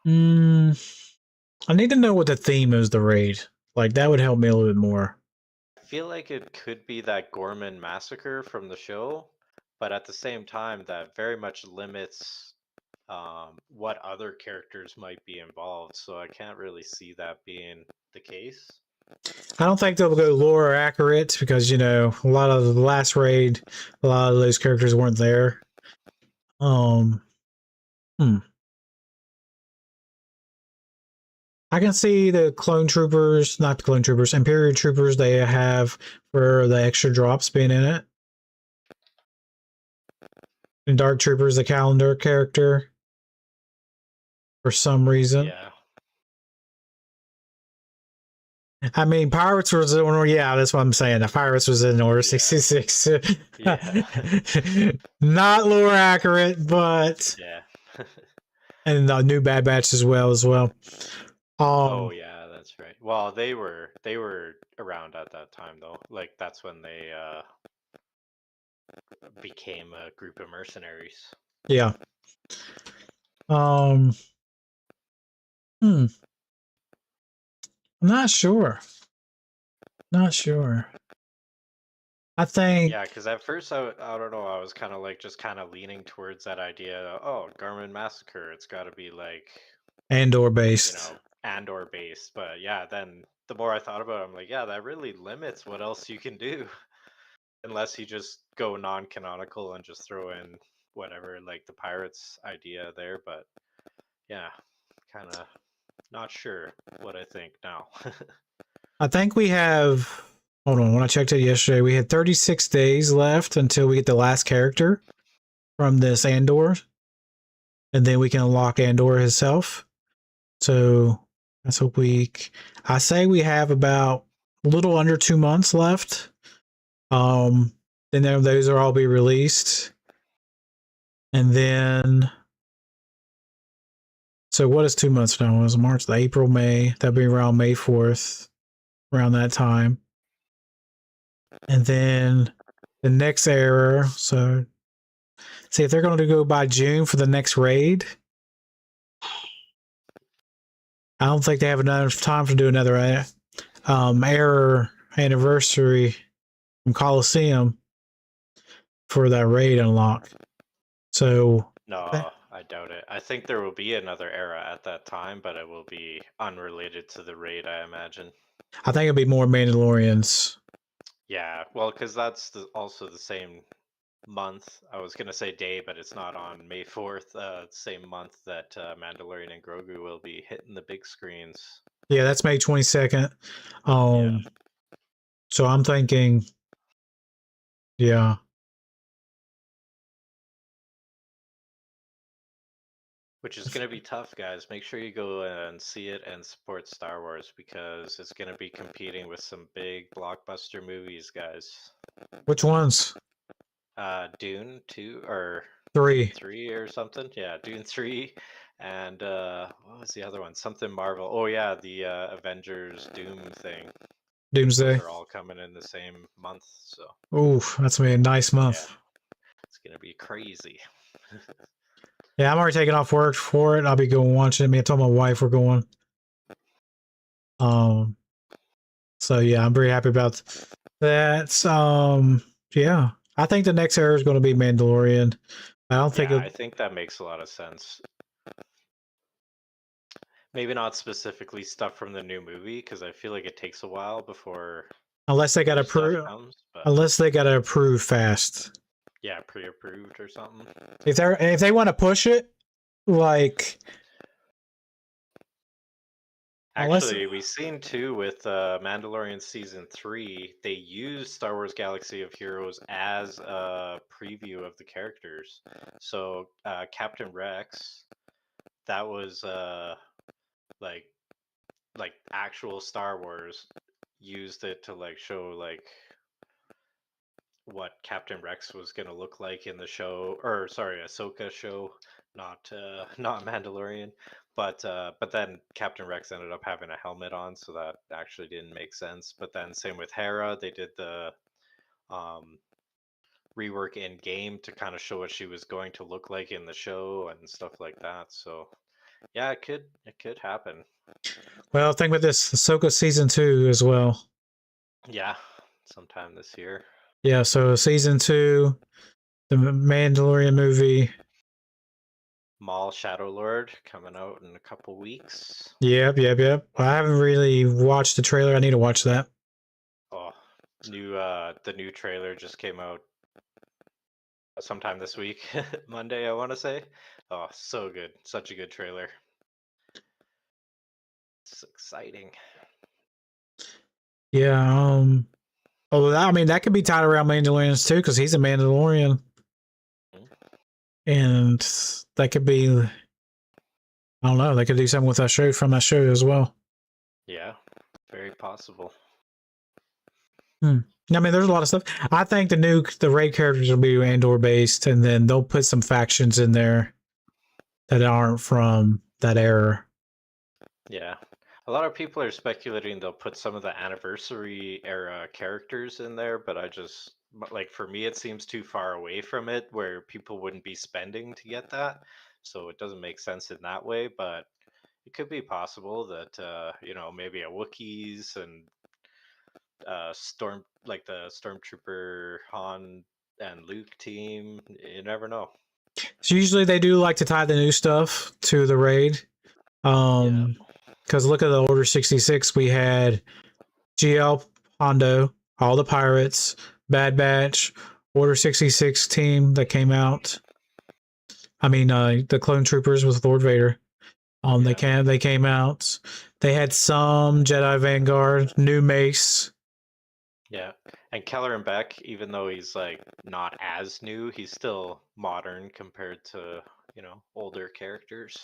I need to know what the theme is. The raid, like that would help me a little bit more. I feel like it could be that Gorman massacre from the show, but at the same time, that very much limits what other characters might be involved. So I can't really see that being the case. I don't think they'll go lore accurate because a lot of the last raid, a lot of those characters weren't there. I can see the clone troopers, not the clone troopers, Imperial troopers they have for the extra drops being in it. And Dark Troopers, the calendar character, for some reason. Yeah. I mean, Pirates was in order. Yeah, that's what I'm saying. The Pirates was in Order 66. Yeah. Not lore accurate, but Yeah. and the new Bad Batch as well. Oh yeah, that's right. Well, they were around at that time though. Like that's when they became a group of mercenaries. Yeah. I'm not sure. Not sure. I think. Yeah, because at first I don't know, I was kind of like just kind of leaning towards that idea. Oh, Garmin Massacre, it's got to be like Andor based. Andor based. But yeah, then the more I thought about it, I'm like, yeah, that really limits what else you can do, unless you just go non-canonical and just throw in whatever, like the Pirates idea there. But yeah, kind of not sure what I think now. I think we have. Hold on. When I checked it yesterday, we had 36 days left until we get the last character from this Andor, and then we can unlock Andor himself. So that's a week. I say we have about a little under 2 months left. Then those are all be released, and then. So what is 2 months now? It was March, April, May. That'd be around May 4th, around that time. And then the next era. So see if they're going to go by June for the next raid. I don't think they have enough time to do another era anniversary from Coliseum for that raid unlock. So No, I doubt it. I think there will be another era at that time, but it will be unrelated to the raid, I imagine. I think it'll be more Mandalorians. Yeah, well, because that's also the same month. I was going to say day, but it's not on May 4th. Same month that Mandalorian and Grogu will be hitting the big screens. Yeah, that's May 22nd. So I'm thinking, yeah. Which is going to be tough, guys. Make sure you go and see it and support Star Wars because it's going to be competing with some big blockbuster movies, guys. Which ones? Dune 2 or 3. 3 or something. Yeah, Dune 3. And what was the other one? Something Marvel. Oh, yeah, the Avengers Doom thing. Doomsday. Those are all coming in the same month. So, Oof, that's gonna be a nice month. yeah, it's going to be crazy. Yeah, I'm already taking off work for it. I'll be going watching it. Me, I told my wife we're going. So yeah, I'm very happy about that. Yeah, I think the next era is going to be Mandalorian. I don't think Yeah, I think that makes a lot of sense. Maybe not specifically stuff from the new movie because I feel like it takes a while before unless they got new stuff approved. comes. But Unless they got to approve fast. yeah, pre-approved or something. If they want to push it, like unless Actually, we've seen too with Mandalorian season 3, they used Star Wars Galaxy of Heroes as a preview of the characters. So Captain Rex, that was like actual Star Wars, used it to like show like what Captain Rex was gonna look like in the show, or sorry, Ahsoka show, not not Mandalorian. But then Captain Rex ended up having a helmet on, so that actually didn't make sense. But then same with Hera, they did the rework in game to kind of show what she was going to look like in the show and stuff like that. So yeah, it could happen. well, think about this: Ahsoka season 2 as well. Yeah, sometime this year. Yeah, so season 2, the Mandalorian movie. Maul Shadow Lord coming out in a couple weeks. Yep. I haven't really watched the trailer. I need to watch that. Oh, the new trailer just came out sometime this week, Monday, I want to say. Oh, so good. Such a good trailer. It's exciting. Yeah. Oh, I mean, that could be tied around Mandalorians too, because he's a Mandalorian, and that could be. I don't know. They could do something with that show from that show as well. Yeah, very possible. I mean, there's a lot of stuff. I think the raid characters will be Andor based, and then they'll put some factions in there that aren't from that era. Yeah. A lot of people are speculating they'll put some of the anniversary era characters in there, but like for me, it seems too far away from it where people wouldn't be spending to get that. So it doesn't make sense in that way, but it could be possible that, maybe a Wookiees and the Stormtrooper Han and Luke team. You never know. So usually they do like to tie the new stuff to the raid. Because look at the Order 66, we had GL Hondo, all the pirates, Bad Batch, Order 66 team that came out. I mean, the clone troopers with Lord Vader. They came out. They had some Jedi Vanguard, new Mace. Yeah, and Keller and Beck, even though he's like not as new, he's still modern compared to older characters.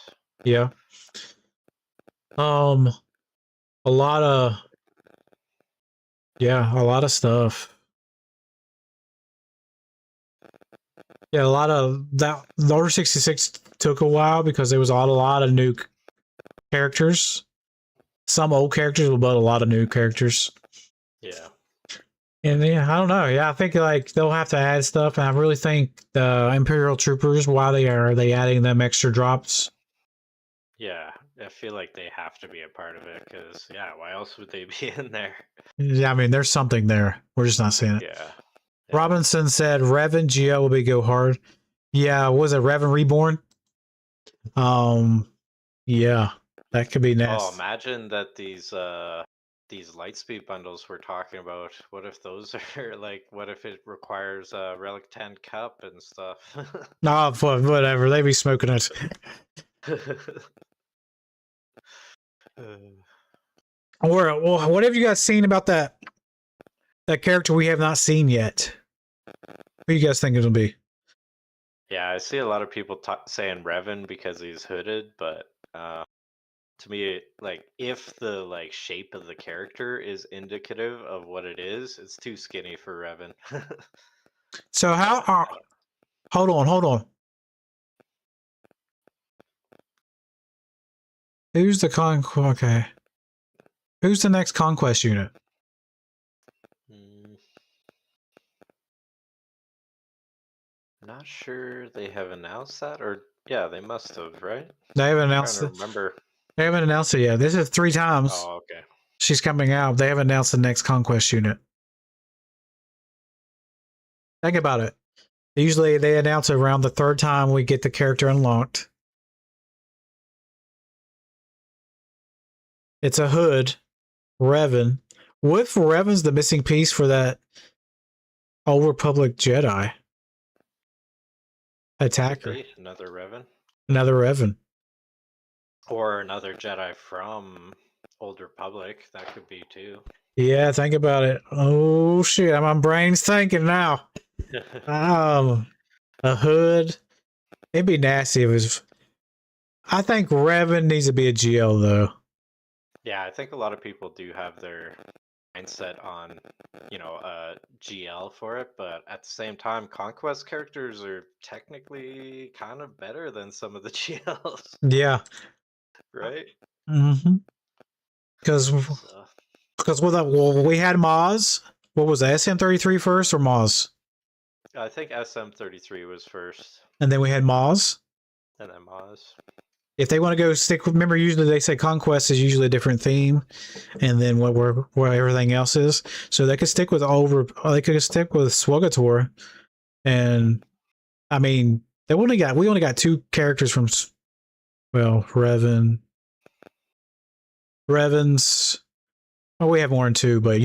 Yeah. A lot of stuff. Yeah, a lot of that. The Order 66 took a while because there was a lot of new characters. Some old characters, but a lot of new characters. Yeah. And yeah, I don't know. Yeah, I think like they'll have to add stuff, and I really think the Imperial Troopers, why are they adding them extra drops? Yeah, I feel like they have to be a part of it because why else would they be in there? Yeah, I mean, there's something there. We're just not seeing it. Yeah. Robinson said Revan GL will be go hard. Yeah, was it Revan Reborn? Yeah, that could be next. Oh, imagine that these Lightspeed bundles we're talking about. What if those are like? What if it requires a Relic 10 cup and stuff? No, whatever. They be smoking it. Or what have you guys seen about that character we have not seen yet? Who you guys think it'll be? Yeah, I see a lot of people saying Revan because he's hooded, but to me, like if the like shape of the character is indicative of what it is, it's too skinny for Revan. So how are? Hold on. Who's the Okay. Who's the next Conquest unit? Not sure they have announced that, or yeah, they must have, right? They haven't I'm announced trying it. to remember. They haven't announced it yet. This is 3 times. Oh, okay. She's coming out. They haven't announced the next Conquest unit. Think about it. Usually they announce it around the 3rd time we get the character unlocked. It's a hood. Revan. What if Revan's the missing piece for that Old Republic Jedi? Attacker. Maybe another Revan. Another Revan. Or another Jedi from Old Republic. That could be too. Yeah, think about it. Oh shit, my brain's thinking now. A hood. It'd be nasty if it was. I think Revan needs to be a GL though. Yeah, I think a lot of people do have their mindset on, GL for it, but at the same time, Conquest characters are technically kind of better than some of the GLs, Yeah. right? Mm-hmm. Because we had Maz. What was that? SM33 first or Maz? I think SM33 was first, And then we had Maz. and then Maz. If they want to go stick, remember usually they say Conquest is usually a different theme, and then what everything else is. So they could stick with they could stick with SWGOH, and I mean we only got 2 characters from Revans. Well, we have more than 2, but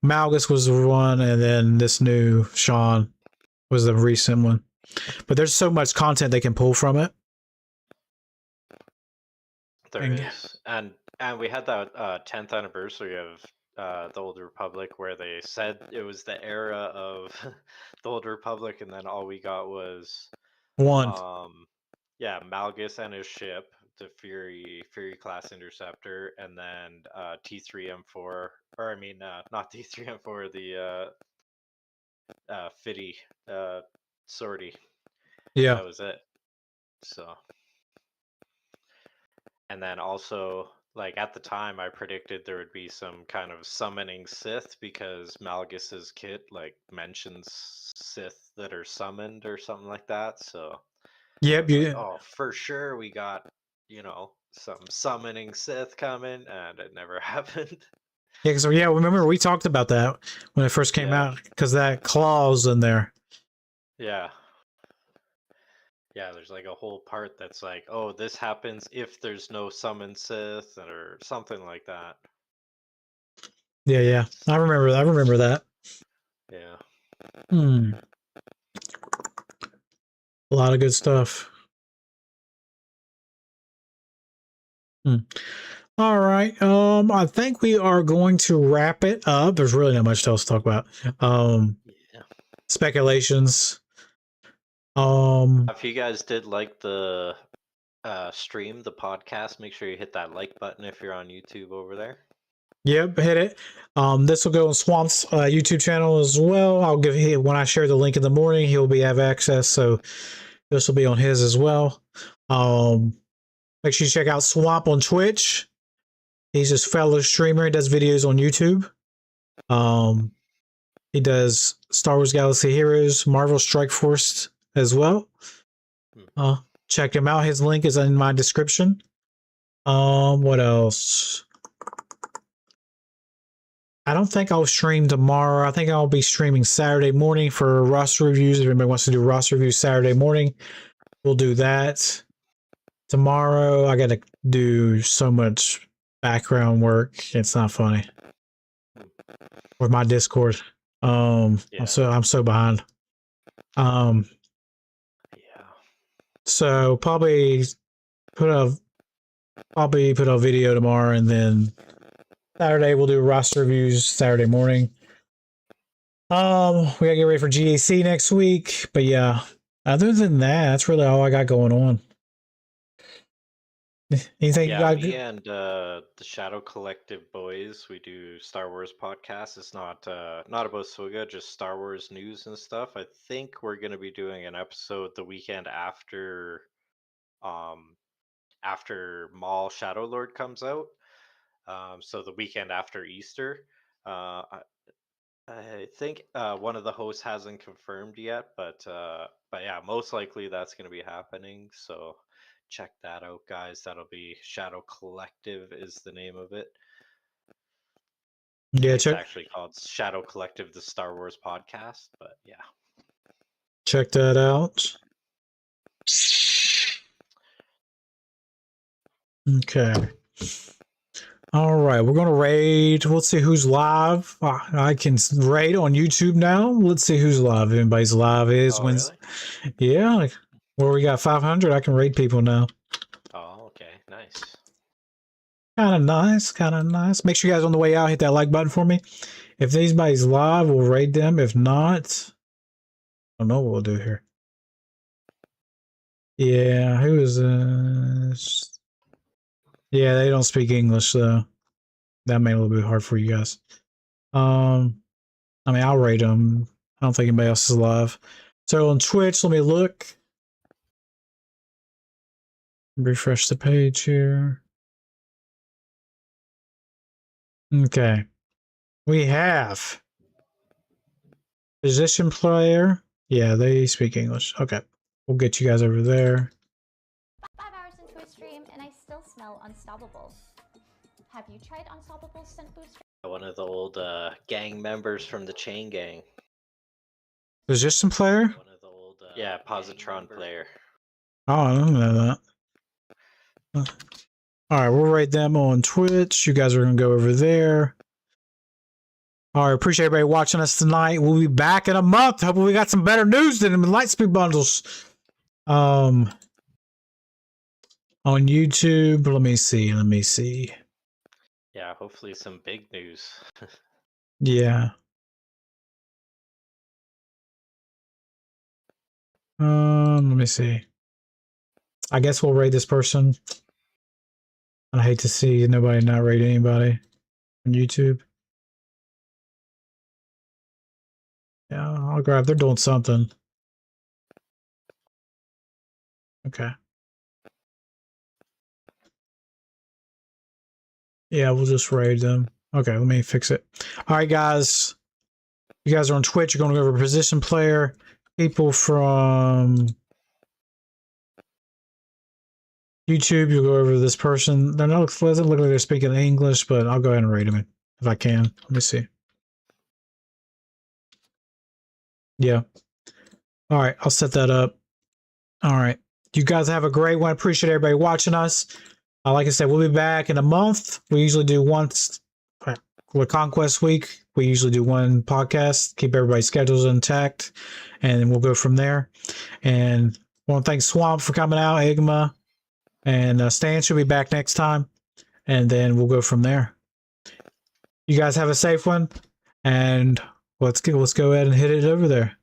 Malgus was the one, and then this new Sean was the recent one. But there's so much content they can pull from it. There is, and we had that 10th anniversary of the Old Republic where they said it was the era of the Old Republic, and then all we got was one. Malgus and his ship, the Fury class interceptor, and then T3M4, or I mean not T3M4, the Fitty sortie. Yeah, that was it. So. And then also, like at the time, I predicted there would be some kind of summoning Sith because Malgus's kit like mentions Sith that are summoned or something like that. So yep. Oh, for sure we got some summoning Sith coming, and it never happened. Yeah, because remember we talked about that when it first came out because that clause in there. Yeah. Yeah, there's like a whole part that's like, oh, this happens if there's no summon Sith or something like that. Yeah. I remember that. Yeah. A lot of good stuff. All right. I think we are going to wrap it up. There's really not much else to talk about. Speculations. If you guys did like the stream, the podcast, make sure you hit that like button if you're on YouTube over there. Yep, hit it. This will go on Swamp's YouTube channel as well. I'll give him, when I share the link in the morning, he'll have access. So this will be on his as well. Make sure you check out Swamp on Twitch. He's just a fellow streamer. He does videos on YouTube. He does Star Wars Galaxy Heroes, Marvel Strike Force as well. Check him out. His link is in my description. What else? I don't think I'll stream tomorrow. I think I'll be streaming Saturday morning for roster reviews. If anybody wants to do roster reviews Saturday morning, we'll do that. Tomorrow, I got to do so much background work. It's not funny. With my Discord. I'm so behind. So probably put a video tomorrow, and then Saturday we'll do roster reviews Saturday morning. We gotta get ready for GAC next week, but yeah, Other than that, that's really all I got going on. Anything you Yeah, got? me and the Shadow Collective boys, we do Star Wars podcast. It's not about SWGOH, just Star Wars news and stuff. I think we're gonna be doing an episode the weekend after Maul Shadow Lord comes out. So the weekend after Easter. I think one of the hosts hasn't confirmed yet, but yeah, most likely that's going to be happening. So check that out, guys. That'll be Shadow Collective is the name of it. Yeah, It's actually called Shadow Collective, the Star Wars podcast. But yeah, check that out. Okay. All right, we're gonna raid. Let's see who's live. I can raid on YouTube now. Let's see who's live. If anybody's live is really? Yeah, like, where we got 500, I can raid people now. Oh, okay, nice. Kind of nice, kind of nice. Make sure you guys on the way out hit that like button for me. If anybody's live, we'll raid them. If not, I don't know what we'll do here. Yeah, who is this? Yeah, they don't speak English, so that made it a little bit hard for you guys. I mean, I'll rate them. I don't think anybody else is live. So on Twitch, let me look. Refresh the page here. Okay. We have position player. Yeah, they speak English. Okay. We'll get you guys over there. 5 hours into a stream and I still smell Unstoppable. Have you tried Unstoppable's scent booster? One of the old gang members from the Chain Gang. Position player? One of the old yeah, Positron player. Oh, I don't know that. All right, we'll rate them on Twitch. You guys are going to go over there. All right, appreciate everybody watching us tonight. We'll be back in a month. Hopefully we got some better news than them Lightspeed bundles. On YouTube, let me see. Yeah, hopefully some big news. Yeah. Let me see. I guess we'll rate this person. I hate to see nobody not rate anybody on YouTube. Yeah, I'll grab. They're doing something. Okay. Yeah, we'll just raid them. Okay, let me fix it. All right, guys. You guys are on Twitch. You're going to go over position player. People from YouTube, you'll go over this person. They're not, doesn't look like they're speaking English, but I'll go ahead and rate them if I can. Let me see. Yeah. All right, I'll set that up. All right. You guys have a great one. Appreciate everybody watching us. Like I said, we'll be back in a month. We usually do once with Conquest week. We usually do one podcast, keep everybody's schedules intact, and we'll go from there. And I want to thank Swamp for coming out, Enigma, and Stan should be back next time, and then we'll go from there. You guys have a safe one, and let's go ahead and hit it over there.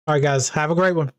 All right, guys, have a great one.